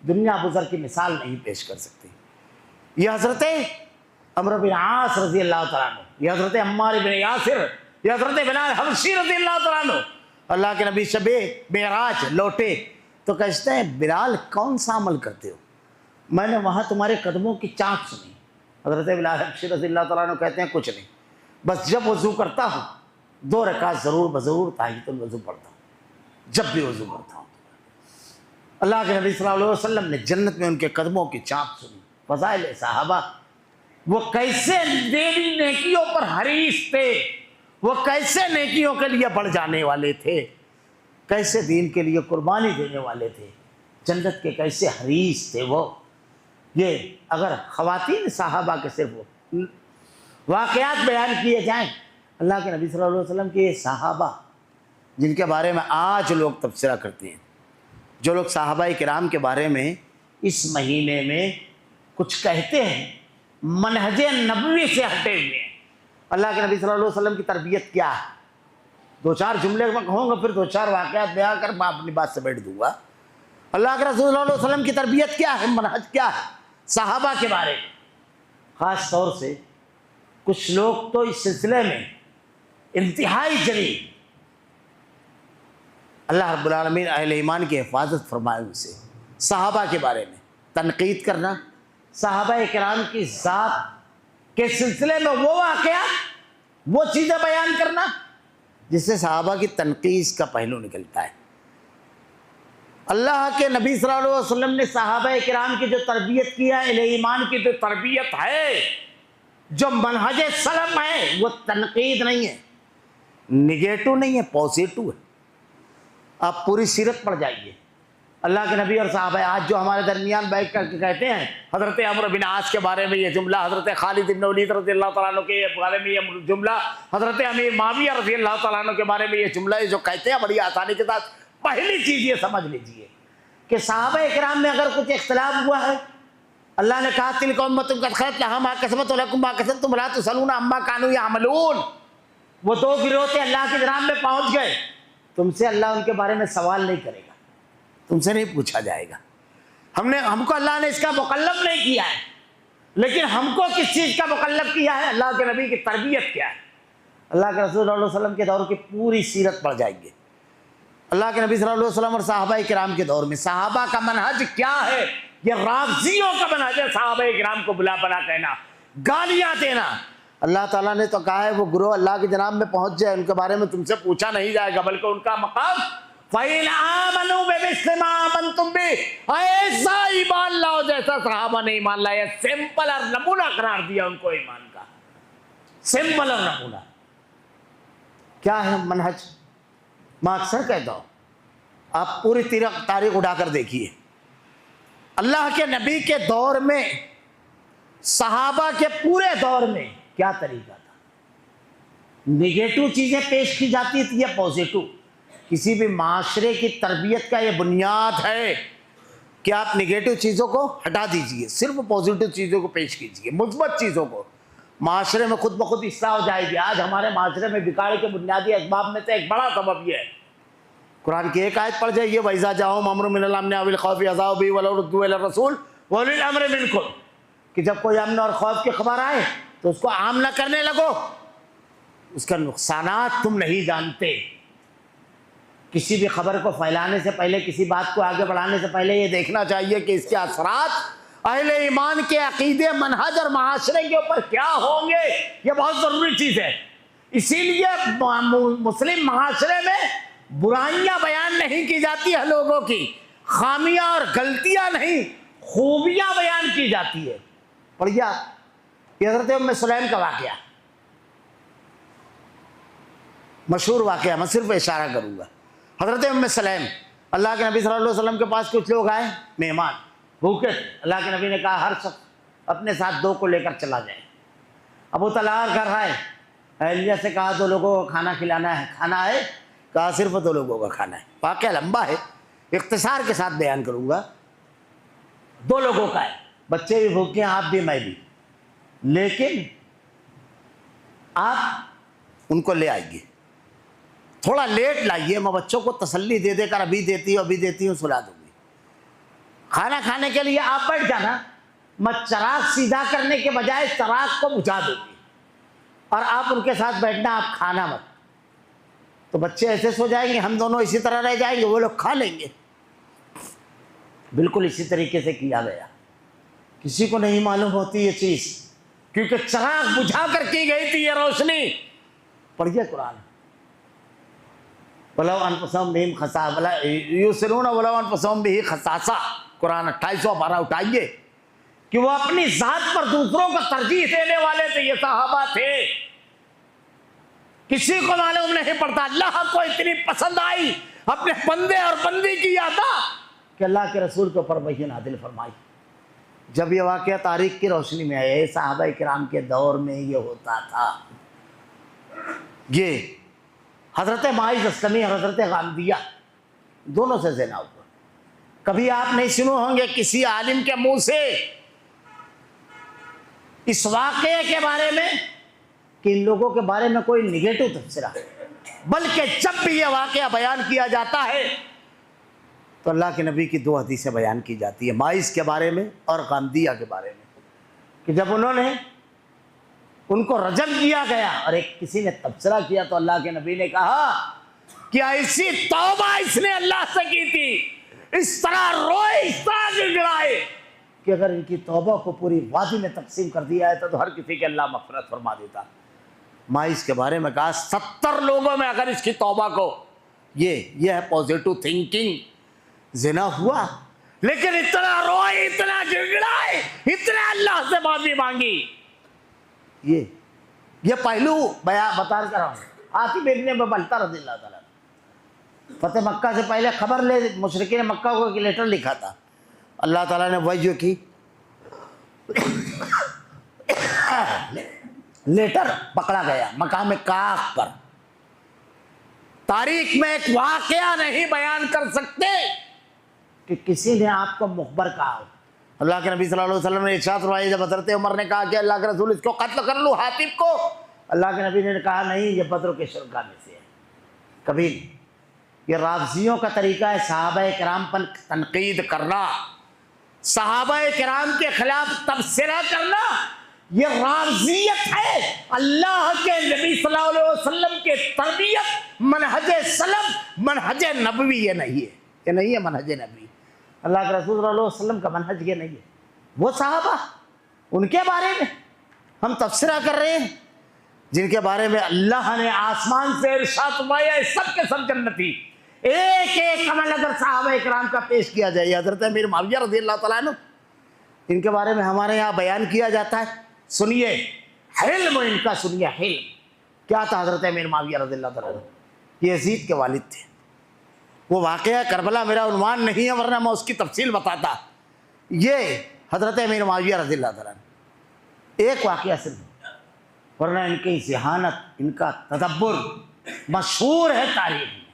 दुनिया अबू ज़र की मिसाल नहीं पेश कर सकती। ये हज़रत अम्र बिन आस रज़ियल्लाहु तआला अन्हु, ये हज़रत अम्मार इब्न यासिर, ये हज़रत बिलाल हबशी रज़ियल्लाहु तआला अन्हु। अल्लाह के नबी शबे मेराज लौटे तो कहते हैं बिलाल कौन सा अमल करते हो, मैंने वहाँ तुम्हारे कदमों की चाँक सुनी। हज़रत बिलाल हबशी रज़ियल्लाहु तआला अन्हु कहते हैं कुछ नहीं, बस जब वज़ू करता हूँ 2 रकात ज़रूर बज़रूर ताहियतुल वज़ू पढ़ता हूँ, जब भी वज़ू करता हूँ। अल्लाह के नबी सल्लल्लाहु अलैहि वसल्लम ने जन्नत में उनके कदमों की चाँक सुनी। फ़ज़ाइल साहबा, वो कैसे देवी नेकियों पर हरीस थे, वो कैसे नेकियों के लिए बढ़ जाने वाले थे, कैसे दीन के लिए कुर्बानी देने वाले थे। जन्नत के कैसे हरीस थे वो। ये अगर ख़वातीन साहबा के सिर्फ वाक़यात बयान किए जाएँ, अल्लाह के नबी सल्लल्लाहु अलैहि वसल्लम के ये साहबा जिनके बारे में आज लोग तबसरा करते हैं, जो लोग साहबा किराम के बारे में इस महीने में कुछ कहते हैं, मनहज नबवी से हटे हुए हैं। अल्लाह के नबी सल्लल्लाहु अलैहि वसल्लम की तरबियत क्या है, दो चार जुमले में कहूँगा, फिर दो चार वाक़यात बयान कर मैं अपनी बात से बैठ दूँगा। अल्लाह के रसूल सल्लल्लाहु अलैहि वसल्लम की तरबियत क्या है, मनहज क्या है साहबा के बारे में। ख़ास तौर से कुछ लोग तो इस सिलसिले में इंतहाई जली, अल्लाह रब्बुल आलमीन अहले ईमान की हिफाजत फरमाए उनसे। साहबा के बारे में तनकीद करना, साहबा किराम की ज़ात के सिलसिले में वो वाक़या, वो चीज़ें बयान करना जिससे साहबा की तनकीद का पहलू निकलता है। अल्लाह के नबी सल्लल्लाहु अलैहि वसल्लम ने साहबा किराम की जो तरबियत किया, अहले ईमान की जो तरबियत है, जो मनहज सलम है, वो तनकीद नहीं है, निगेटिव नहीं है, पॉजिटिव है। आप पूरी सीरत पढ़ जाइए। अल्लाह के नबी और साहबा आज जो हमारे दरमियान बैठ करके कहते हैं, हज़रत अम्र बिन आस के बारे में ये जुमला, हज़रत खालिद इब्न वलीद रज़ियल्लाहु तआला अन्हु के बारे में ये जुमला, हज़रत अमीर माविया रज़ियल्लाहु तआला अन्हु के बारे में ये जुमला, जो कहते हैं बड़ी आसानी के साथ पहली चीज़ ये समझ लीजिए कि साहबा इकराम में अगर कुछ इख्तिलाफ हुआ है, अल्लाह ने कहा तिल्का उम्मतुन क़द ख़लत लहा मा कसबत व लकुम मा कसबतुम ला तुसअलूना अम्मा कानू यअमलून। वो दो गिरोह थे, अल्लाह की जनाब में पहुँच गए, तुमसे अल्लाह उनके बारे में सवाल नहीं करेगा, तुमसे नहीं पूछा जाएगा। हमको अल्लाह ने इसका मुकल्लफ नहीं किया है, लेकिन हमको किस चीज़ का मुकल्लफ किया है, अल्लाह के नबी की तरबियत क्या है। अल्लाह के रसूल सल्लल्लाहु अलैहि वसल्लम के दौर की पूरी सीरत पढ़ जाएंगे। अल्लाह के नबी सल्लल्लाहु अलैहि वसल्लम और साहबा किराम के दौर में साहबा का मनहज क्या है, ये राफ़ज़ियों का मनहज है। साहबा किराम को बुला बना कहना, गालियाँ देना। अल्लाह ताला ने तो कहा है वो गुरोह अल्लाह के जनाब में पहुँच जाए, उनके बारे में तुमसे पूछा नहीं जाएगा, बल्कि उनका मकाम फ़इन आमनू बिमिस्लि मा आमनतुम बिही, ऐसा ईमान लाओ जैसा सहाबा ने ईमान लाया। सिंपल और नमूना करार दिया उनको ईमान का, सिंपल और नमूना। क्या है मनहज? मैं अक्सर कहता हूँ, आप पूरी तारीख उठाकर देखिए, अल्लाह के नबी के दौर में, सहाबा के पूरे दौर में क्या तरीका था। निगेटिव चीज़ें पेश की जाती थी या पॉजिटिव? किसी भी माशरे की तरबियत का ये बुनियाद है कि आप निगेटिव चीज़ों को हटा दीजिए, सिर्फ पॉजिटिव चीज़ों को पेश कीजिए, मुस्बत चीज़ों को। माशरे में खुद ब खुद इस्लाह हो जाएगी। आज हमारे माशरे में बिगाड़ के बुनियादी असबाब में से एक बड़ा सबब यह है, कुरान की एक आयत पढ़ जाइए, वइज़ा जाअहुम अम्रुम मिनल अम्नि अविल खौफि अज़ाउ बिही वलौ रुद्दू इला रसूल व उलिल अम्रि मिनकुम, कि जब कोई अमन और खौफ की खबर आए तो उसको आम न करने लगो, उसका नुकसानात तुम नहीं जानते। किसी भी खबर को फैलाने से पहले, किसी बात को आगे बढ़ाने से पहले ये देखना चाहिए कि इसके असरात अहले ईमान के अकीदे, मनहज और माशरे के ऊपर क्या होंगे। ये बहुत ज़रूरी चीज़ है। इसीलिए मुस्लिम माशरे में बुराइयां बयान नहीं की जाती है, लोगों की खामियां और गलतियां नहीं, खूबियां बयान की जाती है। बढ़िया, ये हज़रत उम्मे सुलैम का वाक़या, मशहूर वाक़या, मैं सिर्फ इशारा करूँगा। हज़रत उम्मे सुलैम, अल्लाह के नबी सल्लल्लाहु अलैहि वसल्लम के पास कुछ लोग आए, मेहमान, भूखे थे। अल्लाह के नबी ने कहा हर शख्स अपने साथ दो को लेकर चला जाए। अबू तलहार घर आए, अहलिया से कहा दो लोगों को खाना खिलाना है। खाना है? कहा सिर्फ दो लोगों का खाना है। वाक़या लंबा है, इख्तिसार के साथ बयान करूँगा। दो लोगों का है, बच्चे भी भूखे हैं, आप भी मैं भी, लेकिन आप उनको ले आइए, थोड़ा लेट लाइए, मैं बच्चों को तसल्ली दे देकर अभी देती हूँ सुला दूँगी। खाना खाने के लिए आप बैठ जाना, मैं चिराग सीधा करने के बजाय चिराग को बुझा दूँगी और आप उनके साथ बैठना, आप खाना मत। तो बच्चे ऐसे सो जाएंगे, हम दोनों इसी तरह रह जाएंगे, वो लोग खा लेंगे। बिल्कुल इसी तरीके से किया गया। किसी को नहीं मालूम होती ये चीज़, क्योंकि चिराग बुझा कर की गई थी ये रोशनी। पढ़िए कुरान, वलौ अनफुसहुम बिही खसासा वला युसिरूना वलौ अनफुसहुम बिही खसासा, कुरान 28वां पारा उठाइए, कि वो अपनी जात पर दूसरों को तरजीह देने वाले थे। ये सहाबा थे, किसी को मालूम नहीं पड़ता, अल्लाह को इतनी पसंद आई अपने बंदे और बंदी की यादा कि अल्लाह के रसूल के ऊपर वही नादिल फरमाई। जब ये वाक़या तारीख़ की रोशनी में आया, सहाबा किराम के दौर में ये होता था। ये हज़रत माइज़ अस्लमी, हज़रत गांदिया, दोनों से ज़िना हुआ। कभी आप नहीं सुने होंगे किसी आलिम के मुंह से इस वाक़ये के बारे में कि इन लोगों के बारे में कोई निगेटिव तबसरा, बल्कि जब भी यह वाक़या बयान किया जाता है तो अल्लाह के नबी की 2 हदीसें बयान की जाती है, माइज़ के बारे में और गांदिया के बारे में, कि जब उन्होंने उनको रजम किया गया और एक किसी ने तबसरा किया तो अल्लाह के नबी ने कहा कि ऐसी तौबा इसने अल्लाह से की थी, इस तरह रोए, इस तरह गिड़गिड़ाए कि अगर इनकी तौबा को पूरी वादी में तकसीम कर दिया है तो हर किसी के अल्लाह मग़फ़िरत फरमा देता। माइज़ के बारे में कहा 70 लोगों में अगर इसकी तौबा को, ये है पॉजिटिव थिंकिंग, ज़िना हुआ, लेकिन इतना रोए, इतना गिड़गिड़ाए, इतना अल्लाह से माफी मांगी। ये पहलू बता कर रहा हूँ। आतिब इब्न बलता रज़ियल्लाहु ताला फतेह मक्का से पहले खबर ले मुशरिकीन मक्का को एक लेटर लिखा था, अल्लाह ताला ने वही की लेटर पकड़ा गया मकाम काफ पर। तारीख में एक वाक़या नहीं बयान कर सकते कि किसी ने आपको मुखबर कहा हो। अल्लाह के नबी सल्लल्लाहु अलैहि वसल्लम ने इरशाद फरमाया, जब हज़रत उमर ने कहा कि अल्लाह के रसूल इसको कत्ल कर लो, हातिब को, अल्लाह के नबी ने कहा नहीं, ये बद्र के शुरका में से है, कभी नहीं। ये राफ़ज़ियों का तरीका है सहाबा किराम पर तनकीद करना, सहाबा किराम के खिलाफ तबसरा करना, ये राफ़ज़ियत है। अल्लाह के नबी सल्लल्लाहु अलैहि वसल्लम के तरबियत, मनहज सलफ़, मनहज नबवी ये नहीं है, ये नहीं है मनहज नबी। अल्लाह के रसूल सल्लल्लाहु अलैहि वसल्लम का मनहज ये नहीं है। वो सहाबा, उनके बारे में हम तबसरा कर रहे हैं जिनके बारे में अल्लाह ने आसमान से इरशाद फरमाया सब के सब जन्नती। एक एक अमल अगर सहाबा इकराम का पेश किया जाए, हज़रत अमीर मुआविया रज़ियल्लाहु ताला अन्हु, इनके बारे में हमारे यहाँ बयान किया जाता है। सुनिए हिल्म, इनका सुनिए हिल्म क्या था। हज़रत अमीर मुआविया रज़ियल्लाहु ताला अन्हु ये यज़ीद के वालिद थे। वो वाक़या करबला मेरा उन्वान नहीं है, वरना मैं उसकी तफसील बताता। ये हज़रत अमीर मुआविया रज़ियल्लाहु ताला अन्हु एक वाक़या सिर्फ, वरना इनकी ज़हानत, इनका तदब्बुर मशहूर है तारीख़ में।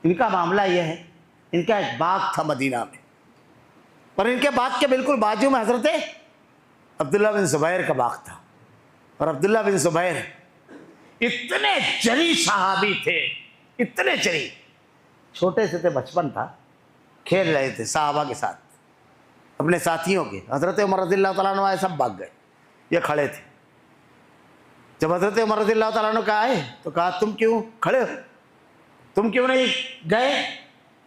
इनका मामला यह है, इनका एक बाग था मदीना में, और इनके बाग के बिल्कुल बाजू में हज़रत अब्दुल्ला बिन ज़ुबैर का बाग था। और अब्दुल्ला बिन ज़ुबैर इतने जरी सहाबी थे, इतने जरी, छोटे से थे, बचपन था, खेल रहे थे सहाबा के साथ, अपने साथियों के। हज़रत उमर रज़ियल्लाहु ताला अन्हु आए, सब भाग गए, ये खड़े थे। जब हज़रत उमर रज़ियल्लाहु ताला अन्हु का आए तो कहा तुम क्यों खड़े हो, तुम क्यों नहीं गए?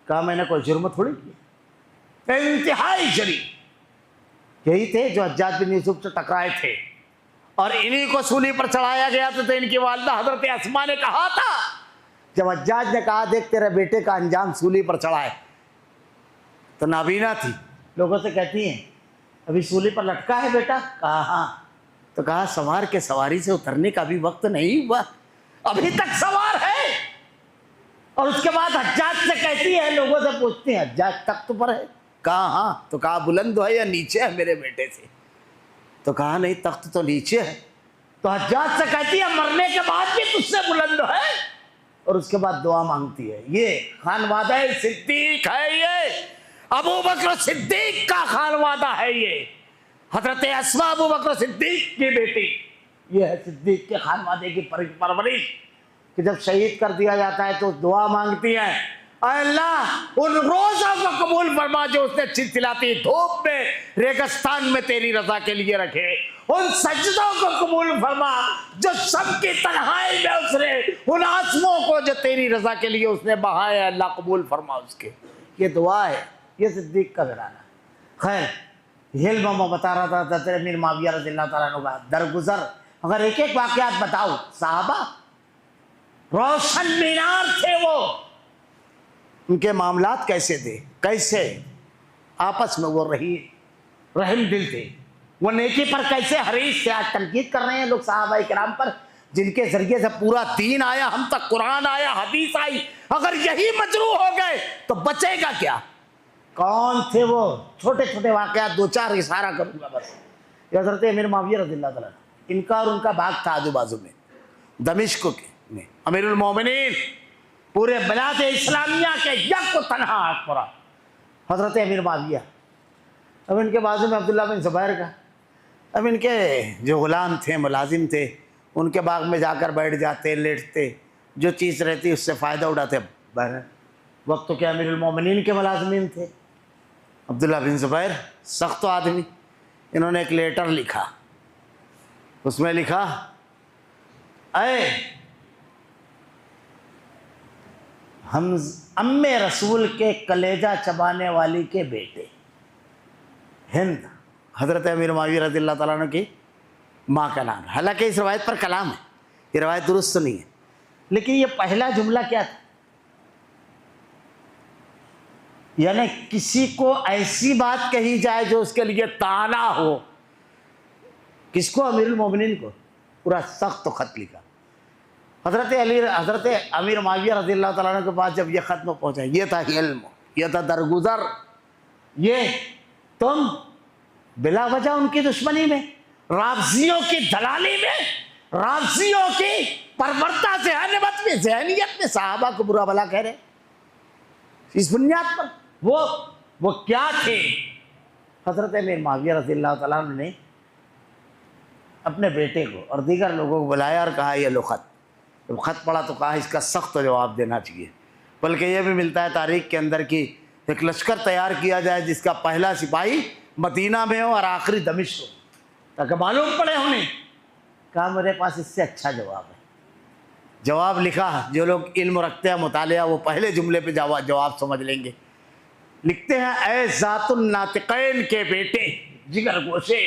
कहा मैंने कोई जुर्म थोड़ी किया। इंतहाई जरी यही थे जो हज्जाज बिन यूसुफ से टकराए थे, और इन्हीं को सूली पर चढ़ाया गया था। तो इनकी वालिदा हज़रत अस्मा ने कहा था, जब हज्जाज ने कहा देख तेरे बेटे का अंजाम सूली पर चढ़ाए, तो नाबीना थी, लोगों से कहती हैं अभी सूली पर लटका है बेटा? कहा हाँ। तो कहा सवार के सवारी से उतरने का भी वक्त नहीं हुआ, अभी तक सवार है। और उसके बाद हज्जाज से कहती है, लोगों से पूछती है हज्जाज तख्त पर है? कहा हाँ। तो कहा बुलंद है या नीचे है मेरे बेटे से? तो कहा नहीं तख्त तो नीचे है। तो हज्जाज से कहती है मरने के बाद भी तुझसे बुलंद है? और उसके बाद दुआ मांगती है। ये खानवादा सिद्दीक है, ये अबू बकर सिद्दीक का खानवादा है, ये हजरत अस्मा अबू बकर सिद्दीक की बेटी, ये है सिद्दीक के खानवादे की परवरिश। कि जब शहीद कर दिया जाता है तो दुआ मांगती है, अल्लाह उन रोज़ों को कबूल फरमा जो उसने चिलचिलाती धूप में रेगिस्तान में तेरी रजा के लिए रखे, उन सजदों को कबूल फरमा जो सबकी तन्हाई में उसने, उन आंसुओं को जो तेरी रजा के लिए उसने बहाया, अल्लाह कबूल फरमा उसके। ये दुआ है, ये सिद्दीक का घराना। खैर हिल्म में बता रहा था हज़रत अमीर मुआविया रज़ियल्लाहु ताला अन्हु का दरगुजर। अगर एक एक वाक़यात बताऊं, साहबा रोशन मीनार थे, वो उनके मामलात कैसे थे, कैसे आपस में वो रहम दिल थे, वो नेकी पर कैसे हरीस थे। आज तनकीद कर रहे हैं लोग सहाबा किराम पर, जिनके जरिए से पूरा दीन आया, हम तक कुरान आया, हदीस आई। अगर यही मजरू हो गए तो बचेगा क्या? कौन थे वो? छोटे छोटे वाकयात दो चार इशारा करूंगा बस। ये हजरत अमीर मुआविया रज़ियल्लाहु ताला, इनका और उनका बाग था आजू बाजू में दमिश्क के में। अमीरुल मोमिनीन पूरे बिलाद इस्लामिया के यक तनहा पूरा हजरत अमीर मुआविया। अब इनके बाजू में अब्दुल्ला बिन ज़ुबैर का। अब इनके जो गुलाम थे, मुलाजिम थे, उनके बाग में जाकर बैठ जाते, लेटते, जो चीज़ रहती उससे फ़ायदा उठाते। बहर वक्त तो क्या अमीरुल मोमिनीन के मुलाजिमीन थे अब्दुल्ला बिन ज़ुबैर, सख्त आदमी। इन्होंने एक लेटर लिखा, उसमें लिखा, अय हम अम्मे रसूल के कलेजा चबाने वाली के बेटे हिंद, हज़रत अमीर मुआविया रज़ियल्लाहु ताला अन्हु की माँ का नाम है। हालांकि इस रवायत पर कलाम है, ये रवायत दुरुस्त नहीं है, लेकिन ये पहला जुमला क्या था? यानी किसी को ऐसी बात कही जाए जो उसके लिए ताना हो। किसको? अमीरुल मोमिनीन को। पूरा सख्त तो खत लिखा। हज़रत अमीर मुआविया रज़ियल्लाहु ताला अन्हु के पास जब ये ख़त में पहुँचा, ये था इल्म, ये था दरगुजर, ये तुम बिला वजह उनकी दुश्मनी में, राफ़ज़ियों की दलाली में, राफ़ज़ियों की परवरता ज़हनियत में, ज़हनियत में सहाबा को बुरा भला कह रहे। इस बुनियाद पर वो क्या थे? हज़रत अमीर मुआविया रज़ियल्लाहु ताला अन्हु ने अपने बेटे को और दीगर लोगों को बुलाया और कहा, ये लो ख़त। जब ख़त पढ़ा तो कहा इसका सख्त जवाब देना चाहिए। बल्कि यह भी मिलता है तारीख़ के अंदर कि एक लश्कर तैयार किया जाए जिसका पहला सिपाही मदीना में हो और आखिरी दमिश्क हो, ताकि मालूम पड़े उन्हें। कहा मेरे पास इससे अच्छा जवाब है। जवाब लिखा, जो लोग इल्म रखते हैं, मुतालिया, वो पहले जुमले पे जवाब समझ लेंगे। लिखते हैं, ऐ ज़ातुन नातिक़ैन के बेटे जिगर गोशे।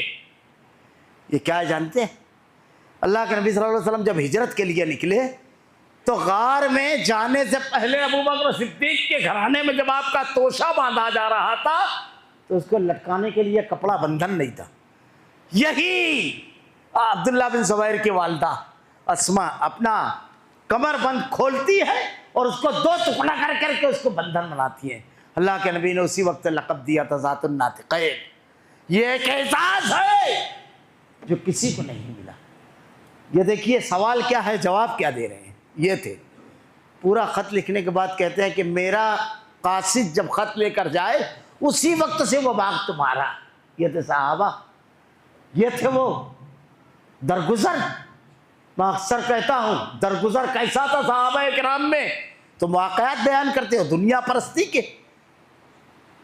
ये क्या है जानते हैं? अल्लाह के नबी सल्लल्लाहु अलैहि वसल्लम जब हिजरत के लिए निकले तो गार में जाने से पहले अबू बकर सिद्दीक के घराने में जब आपका तोशा बांधा जा रहा था तो उसको लटकाने के लिए कपड़ा बंधन नहीं था। यही अब्दुल्ला बिन ज़ुबैर की वालदा अस्मा अपना कमर बंद खोलती है और उसको दो टुकड़ा कर करके उसको बंधन बनाती है। अल्लाह के नबी ने उसी वक्त लक़ब दिया था ज़ातुन नातिक़ैन। ये एक एहसास है जो किसी को नहीं मिला। ये देखिए सवाल क्या है, जवाब क्या दे रहे हैं। ये थे पूरा ख़त लिखने के बाद कहते हैं कि मेरा कासिद जब ख़त लेकर जाए उसी वक्त से वो बाग तुम्हारा। ये थे सहाबा, ये थे वो दरगुजर। मैं अक्सर कहता हूँ दरगुजर कैसा था सहाबा किराम में। तुम वाक़यात बयान करते हो दुनिया परस्ती के,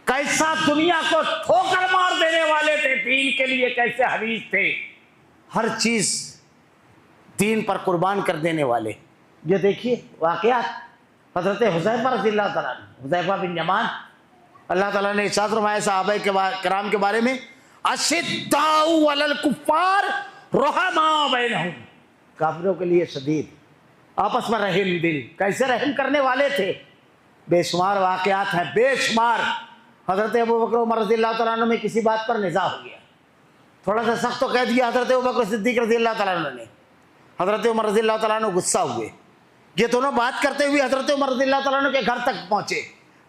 कैसा दुनिया को ठोकर मार देने वाले थे, दीन के लिए कैसे हरीस थे, हर चीज़ दीन पर कुर्बान कर देने वाले। ये देखिए वाक़यात हज़रत हुज़ैफ़ा रज़ियल्लाहु ताला अन्हु, हुज़ैफ़ा बिन यमान, अल्लाह ताला ने इरशाद फरमाया सहाबा किराम के बारे में, अशिद्दाउ अलल कुफ़्फ़ार रुहमाउ बैनहुम, काफिरों के लिए शदीद, आपस में रहम दिल। कैसे रहम करने वाले थे? बेशुमार वाक़यात हैं, बेशुमार। हज़रत अबू बकर उमर रज़ियल्लाहु ताला अन्हु में किसी बात पर निज़ा हो गया, थोड़ा सा सख्त तो कह दिया हज़रत अबू बकर सिद्दीक़ रज़ियल्लाहु ताला अन्हु ने। हज़रत उमर रज़ियल्लाहु ताला अन्हु गुस्सा हुए। ये दोनों बात करते हुए हज़रत उमर रज़ियल्लाहु ताला अन्हु के घर तक पहुँचे।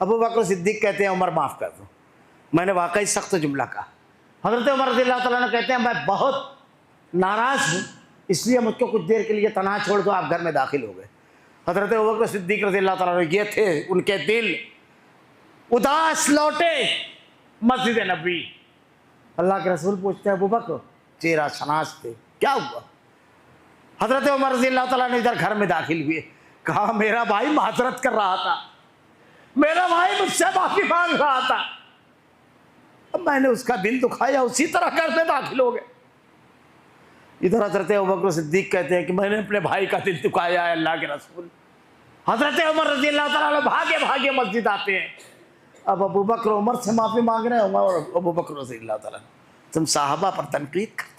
अबू बकर सिद्दीक़ कहते हैं, उमर माफ़ कर दो, मैंने वाकई सख्त जुमला कहा। हज़रत उमर रज़ियल्लाहु ताला अन्हु कहते हैं, मैं बहुत नाराज़ हूँ, इसलिए मुझको कुछ देर के लिए तनहा छोड़ दो, आप घर में दाखिल हो गए। हज़रत अबू बकर सिद्दीक़ रज़ियल्लाहु ताला अन्हु, ये थे उनके दिल उदास लौटे मस्जिद नबी। अल्लाह के रसूल पूछते हैं, अबू बकर चेहरा शनास थे, क्या हुआ? हज़रत उमर रज़ियल्लाहु ताला ने इधर घर में दाखिल हुए। कहा मेरा भाई माजरत कर रहा था, मेरा भाई मुझसे माफ़ी मांग रहा था, अब मैंने उसका दिल दुखाया, उसी तरह घर में दाखिल हो गए। इधर हज़रत अबू बकर सिद्दीक़ कहते हैं कि मैंने अपने भाई का दिल दुखाया है अल्लाह के रसूल। हज़रत उमर रज़ियल्लाहु ताला भागे भागे मस्जिद आते हैं। अब अबू बकर उमर से माफ़ी मांग रहे हैं, उमर और अबू बकर रज़ियल्लाहु ताला, तुम साहबा पर तनकीद करते,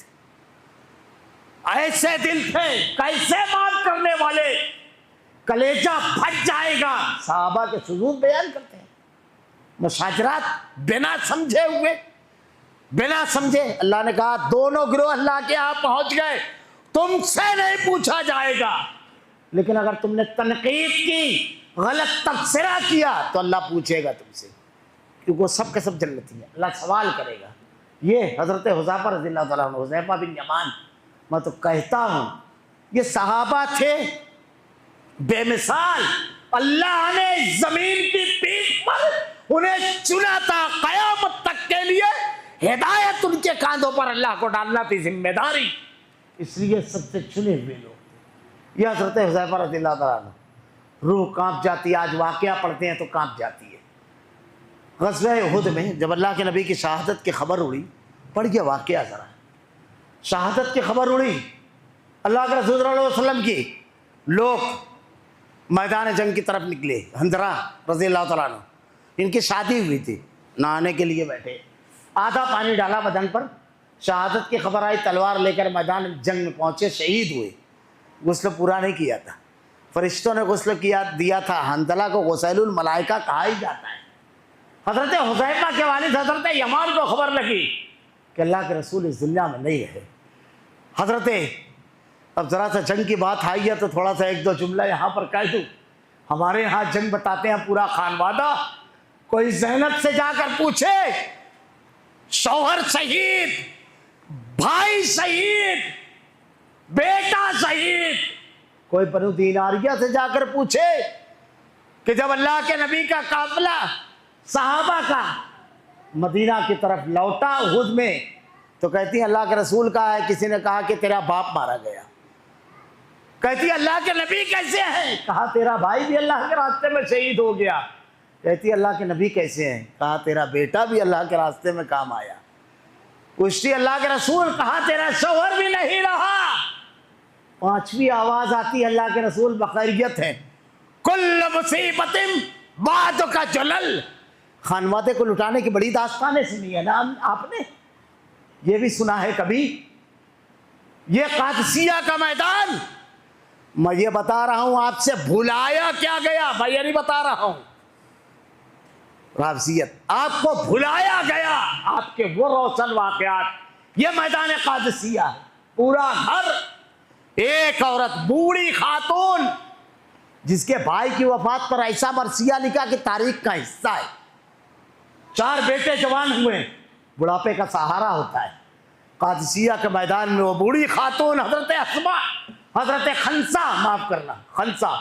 ऐसे दिल थे, कैसे माफ करने वाले, कलेजा फट जाएगा। साहबा के सुजूद बयान करते हैं, मुशाजरात बिना समझे हुए, बिना समझे। अल्लाह ने कहा दोनों गिरोह अल्लाह के यहाँ पहुंच गए, तुमसे नहीं पूछा जाएगा, लेकिन अगर तुमने तनकीद की, गलत तबसरा किया तो अल्लाह पूछेगा तुमसे। क्योंकि वो सब के सब जन्नती है। अल्लाह सवाल करेगा। ये हज़रत हुज़ैफा रज़ियल्लाहु तआला अन्हु, हुज़ैफा बिन यमान, मैं तो कहता हूँ ये सहाबा थे बेमिसाल। अल्लाह ने ज़मीन की पीठ पर उन्हें चुना था क़यामत तक के लिए। हिदायत उनके कांधों पर अल्लाह को डालना थी जिम्मेदारी, इसलिए सबसे चुने हुए लोग थे। यह हज़रत हुज़ैफा रज़ियल्लाहु तआला अन्हु, रूह कांप जाती है। आज वाक़या पढ़ते हैं तो कांप जाती है। ग़ज़वा उहुद में जब अल्लाह के नबी की शहादत की खबर उड़ी, पढ़ गया वाक़या ज़रा, शहादत की खबर उड़ी अल्लाह के रसूल सल्लल्लाहु अलैहि वसल्लम की, लोग मैदान जंग की तरफ निकले। हंज़ला रज़ियल्लाहु तआला अन्हु, इनकी शादी हुई थी, नहाने के लिए बैठे, आधा पानी डाला बदन पर, शहादत की खबर आई, तलवार लेकर मैदान जंग में पहुँचे, शहीद हुए। गुस्ल पूरा नहीं किया था, फरिश्तों ने गुस्ल किया दिया था। हंज़ला को गुसैलुल मलाइका कहा ही जाता है। हज़रत हुज़ैफा के वालिद हज़रत यमान को खबर लगी कि अल्लाह के रसूल इस दुनिया में नहीं रहे। हज़रत, अब ज़रा सा जंग की बात आई है तो थोड़ा सा एक दो जुमला यहाँ पर कह दूँ। हमारे यहाँ जंग बताते हैं पूरा खानवादा। कोई ज़ैनब से जाकर पूछे, शौहर शहीद, भाई शहीद, बेटा शहीद। कोई बनु दीनारिया से जाकर पूछे कि जब अल्लाह के नबी का काफिला सहाबा का मदीना की तरफ लौटा उहुद में, तो कहती है अल्लाह के रसूल का है। किसी ने कहा कि तेरा बाप मारा गया। कहती है अल्लाह के नबी कैसे हैं? कहा तेरा भाई भी अल्लाह के रास्ते में शहीद हो गया। कहती है अल्लाह के नबी कैसे हैं? कहा तेरा बेटा भी अल्लाह के रास्ते में काम आया। पूछती अल्लाह के रसूल, कहा तेरा शौहर भी नहीं रहा। पांचवी आवाज आती अल्लाह के रसूल बखैरियत है। कुल्ल मुसीबतिन बाद का जलल। खानवादे को लुटाने की बड़ी दास्तानें सुनी है ना आपने, ये भी सुना है कभी? ये कादसिया का मैदान, मैं ये बता रहा हूं आपसे, भुलाया क्या गया? मैं ये नहीं बता रहा हूं राफजियत, आपको भुलाया गया आपके वो रोशन वाकयात। ये मैदान कादसिया है। पूरा घर, एक औरत, बूढ़ी खातून, जिसके भाई की वफात पर ऐसा मरसिया लिखा कि तारीख का हिस्सा है। 4 बेटे जवान हुए, बुढ़ापे का सहारा होता है। कादसिया के मैदान में वो बूढ़ी खातून हजरत अस्मा, हजरत खंसा, माफ करना खंसा,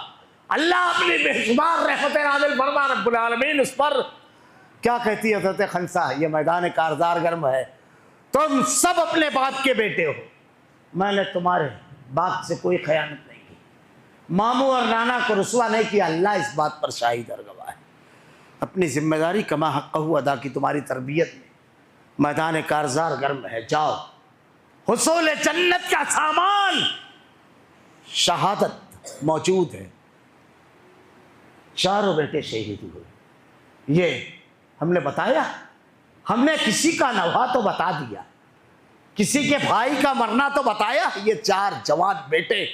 अल्लाह अपनी बेशुमार रहमत नाज़िल फरमा रब्बुल आलमीन उस पर, क्या कहती है हजरत खंसा? ये मैदान कारज़ार गर्म है, तुम सब अपने बाप के बेटे हो, मैंने तुम्हारे बाप से कोई खयानत नहीं की, मामू और नाना को रुसवा नहीं किया, अल्लाह इस बात पर शाहिद और गवाह है। अपनी जिम्मेदारी कमा हक़्क़हू अदा की, तुम्हारी तरबियत में मैदान कारज़ार गर्म है, जाओ। हुसूल जन्नत का सामान शहादत मौजूद है। चारों बेटे शहीद हुए। ये हमने बताया, हमने किसी का नवा तो बता दिया, किसी के भाई का मरना तो बताया। ये 4 जवान बेटे,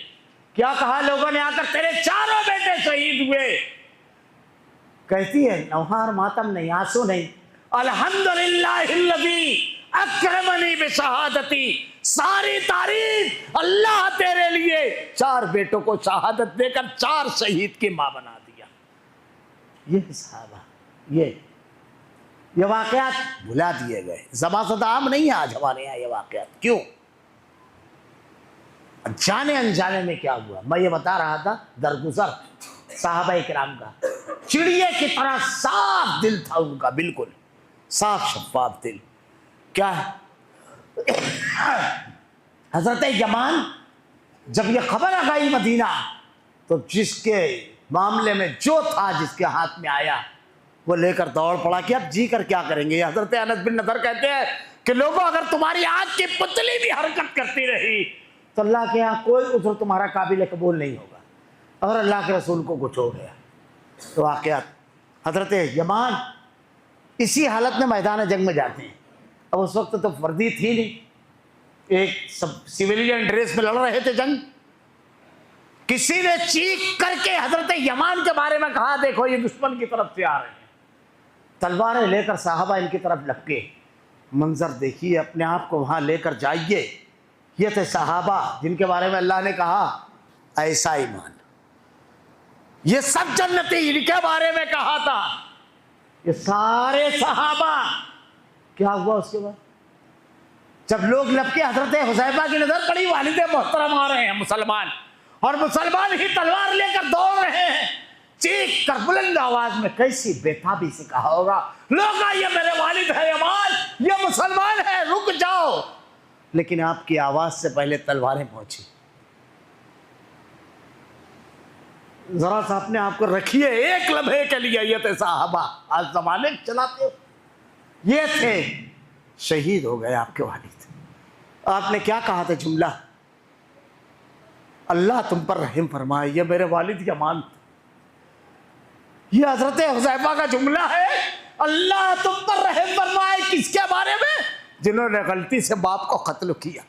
क्या कहा लोगों ने आकर? तेरे चारों बेटे शहीद हुए। कहती है नौहार मातम नहीं, आंसू नहीं, अल्हम्दुलिल्लाहिल्लज़ी अकरमनी बिशहादती, सारी तारीफ अल्लाह तेरे लिए 4 बेटों को शहादत देकर 4 शहीद की मां बना दिया। ये सहाबा, ये वाकयात भुला दिए गए। ज़बासदा आम नहीं है आज हमारे यहाँ ये वाकयात। क्यों? जाने अनजाने में क्या हुआ, मैं ये बता रहा था, दरगुजर साहबा इकराम का चिड़िया की तरह साफ दिल था उनका, बिल्कुल साफ शफाफ दिल। क्या है? हजरत यमान जब ये खबर आ गई मदीना, तो जिसके मामले में जो था, जिसके हाथ में आया, वो लेकर दौड़ पड़ा कि अब जी कर क्या करेंगे। हजरत अनस बिन नदर कहते हैं कि लोगों, अगर तुम्हारी आँख की पुतली भी हरकत करती रही तो अल्लाह के यहाँ कोई उज़्र तुम्हारा काबिल कबूल नहीं होगा। और अल्लाह के रसूल को कुछ हो गया तो वाक़यात। हजरत यमान इसी हालत में मैदान जंग में जाते हैं। अब उस वक्त तो वर्दी थी नहीं, एक सब सिविलियन ड्रेस में लड़ रहे थे जंग। किसी ने चीख करके हजरत यमान के बारे में कहा, देखो ये दुश्मन की तरफ से आ रहे हैं, तलवारें लेकर साहबा इनकी तरफ लपके। मंजर देखिए, अपने आप को वहां लेकर जाइए। ये थे साहबा जिनके बारे में अल्लाह ने कहा ऐसा ईमान, ये सब जन्नती, इनके बारे में कहा था ये सारे सहाबा। क्या हुआ उसके बाद? जब लोग लपके हजरत हुज़ैफा की नजर पड़ी, वालिद मोहतरम आ रहे हैं मुसलमान, और मुसलमान ही तलवार लेकर दौड़ रहे हैं, चीख कर बुलंद आवाज में, कैसी बेताबी से कहा होगा, लोग ये मेरे वालिद है यमान, ये मुसलमान है, रुक जाओ। लेकिन आपकी आवाज से पहले तलवारें पहुंची। जरा सा अपने आप को रखिए एक लम्हे के लिए, ये थे साहबा, आज जमाने चलाते हो। ये थे, शहीद हो गए आपके वालिद। आपने क्या कहा था जुमला? अल्लाह तुम पर रहम फरमाए, ये मेरे वालिद यमान। ये हजरत हुज़ैफा का जुमला है, अल्लाह तुम पर रहम फरमाए। किसके बारे में? जिन्होंने गलती से बाप को कत्ल किया।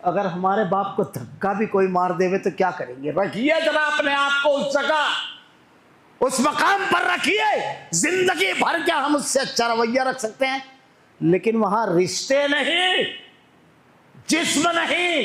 अगर हमारे बाप को धक्का भी कोई मार देवे तो क्या करेंगे? रखिए जरा अपने आप को उस जगह, उस मकाम पर रखिए। जिंदगी भर क्या हम उससे अच्छा रवैया रख सकते हैं? लेकिन वहां रिश्ते नहीं, जिस्म नहीं,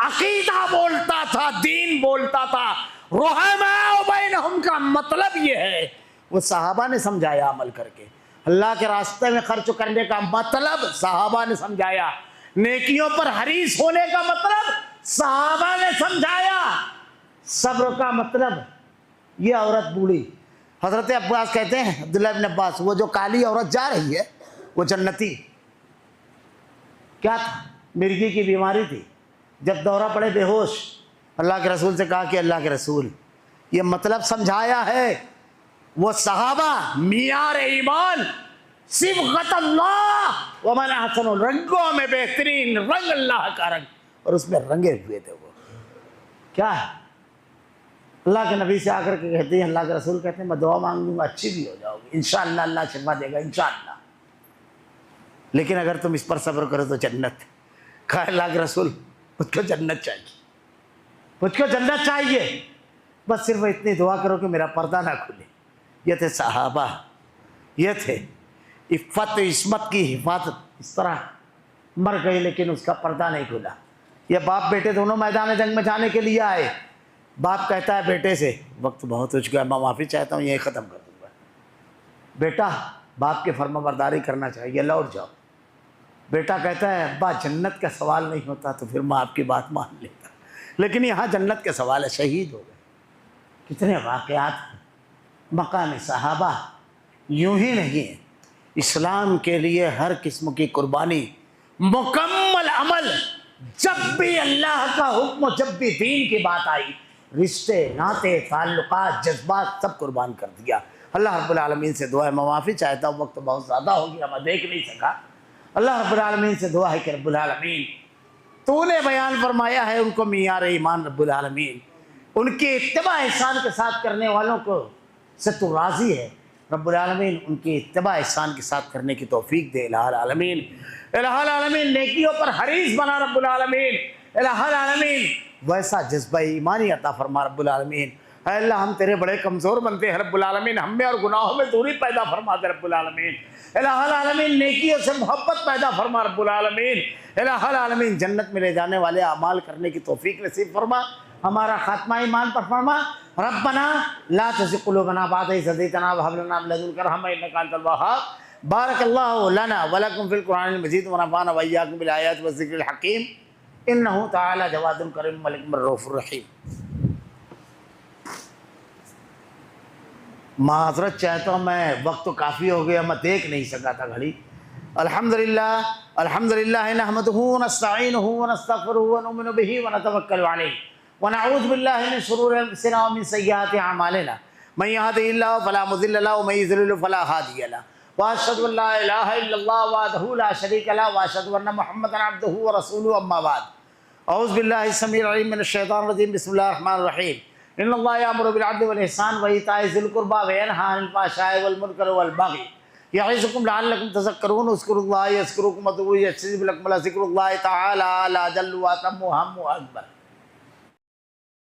अकीदा बोलता था, दीन बोलता था। रुहमा बैनहुम का मतलब ये है, वो सहाबा ने समझाया अमल करके। अल्लाह के रास्ते में खर्च करने का मतलब सहाबा ने समझाया। नेकियों पर हरीस होने का मतलब सहाबा ने समझाया। सब्र का मतलब, ये औरत बूढ़ी, हजरत अब्बास कहते हैं, अब्दुल्लाह इब्न अब्बास, वो जो काली औरत जा रही है वो जन्नती। क्या था? मिर्गी की बीमारी थी। जब दौरा पड़े बेहोश, अल्लाह के रसूल से कहा कि अल्लाह के रसूल, ये मतलब समझाया है। वो सहाबा मियार ईमान, सिबगत अल्लाह व मन अहसन, रंगों में बेहतरीन रंग अल्लाह का रंग, और उसमें रंगे हुए थे। वो क्या है? अल्लाह के नबी से आकर के कहते हैं, अल्लाह के रसूल कहते हैं, मैं दुआ मांग लूंगा, अच्छी भी हो जाओगी इंशाअल्लाह, अल्लाह शिफा देगा इंशाअल्लाह, लेकिन अगर तुम इस पर सब्र करो तो जन्नत। कहा अल्लाह के रसूल, मुझको जन्नत चाहिए, मुझको जन्नत चाहिए, बस सिर्फ इतनी दुआ करो कि मेरा पर्दा ना खुले। ये थे सहाबा, ये थे इफ़्फ़त इस्मत की हिफाजत। इस तरह मर गई लेकिन उसका पर्दा नहीं खुला। ये बाप बेटे दोनों मैदान जंग में जाने के लिए आए। बाप कहता है बेटे से, वक्त बहुत हो चुका है, मैं माफ़ी चाहता हूँ, यही ख़त्म कर दूँगा। बेटा, बाप के फर्माबरदारी करना चाहिए, लौट जाओ। बेटा कहता है, अब्बा जन्नत का सवाल नहीं होता तो फिर मैं आपकी बात मान लेता, लेकिन यहाँ जन्नत के सवाल है, शहीद हो गए। कितने वाक़यात मकाम सहाबा। यूं ही नहीं, इस्लाम के लिए हर किस्म की कुर्बानी, मुकम्मल अमल। जब भी अल्लाह का हुक्म, जब भी दीन की बात आई, रिश्ते, नाते, ताल्लुकात, जज्बात सब कुर्बान कर दिया। अल्लाह रब्बुल आलमीन से दुआ है, मैं माफ़ी चाहता हूँ, वक्त बहुत ज़्यादा हो गया, मैं देख नहीं सका। अल्लाह रब्बुल आलमीन से दुआ है कि रब्बुल आलमीन तूने बयान फरमाया है उनको मियार ईमान, रब्बुल आलमीन उनकी इत्तिबा एहसान के साथ करने वालों को से तू राज़ी है। रब्बुल आलमीन उनकी इत्तिबा एहसान के साथ करने की तौफीक दे। इलाहुल आलमीन, इलाहुल आलमीन नेकियों पर हरीस बना रब्बुल आलमीन। इलाहुल आलमीन वैसा जज्बा ईमानी अता फरमा रब्बुल आलमीन। अल्लाह हम तेरे बड़े कमज़ोर बनते हैं रब्बुल आलमीन, हम में और गुनाहों में दूरी पैदा फरमा दे रब्बुल आलमीन। इलाहुल आलमीन नेकियों से मोहब्बत पैदा फरमा रब्बुल आलमीन। इलाहुल आलमीन जन्नत में ले जाने वाले अमाल करने की तौफीक नसीब फरमा। हमारा खात्मा ईमान पर फरमा। रब्बना ला तुज़िग़ क़ुलूबना बअद इज़ हदैतना व हब लना मिन लदुनका रहमह इन्नका अंतल वहाब। बारकल्लाहु लना व लकुम फ़िल क़ुरआनिल मजीद व नफ़अना व इय्याकुम बिल आयाति व ज़िक्रिल हकीम। इन्नहु तआला जवादुल करीम मलिकुर रऊफ़ुर रहीम। माज़रत चाहता हूँ मैं, वक्त तो काफ़ी हो गया, मैं देख नहीं सका था घड़ी। अल्हम्दुलिल्लाह अल्हम्दुलिल्लाह नहमदुहु व नस्तईनुहु व नस्तग़फिरुहु व नु'मिनु बिही व नतवक्कलु अलैहि व नऊज़ु बिल्लाहि मिन शुरूरि अंफुसिना व मिन सय्यिआति अअमालिना। मन यहदिहिल्लाहु फला मुज़िल्ल लहु व मन युज़लिल फला हादिय लहु। व अशहदु अन ला इलाहा इल्लल्लाह वहदहु ला शरीका लहु व अशहदु अन्न मुहम्मदन अब्दुहु व रसूलुहु। अम्मा बाद। औज़ु बिल्लाहि समीइल अलीम मिनश शैतानिर रजीम। बिस्मिल्लाहिर रहमानिर रहीम। इन्नल्लाह यअमुरु बिल अदलि वल इहसान व ईताइ ज़िल कुर्बा व यनहा अनिल फ़हशाइ वल मुनकरि वल बग़ी यईज़ुकुम लअल्लकुम तज़क्करून। उज़्कुरुल्लाह यज़्कुरुकुम वदूहु यस्तजिब लकुम। लज़िक्रुल्लाहि तआला अला जल्लु व अतम्मु अहम्मु अकबर।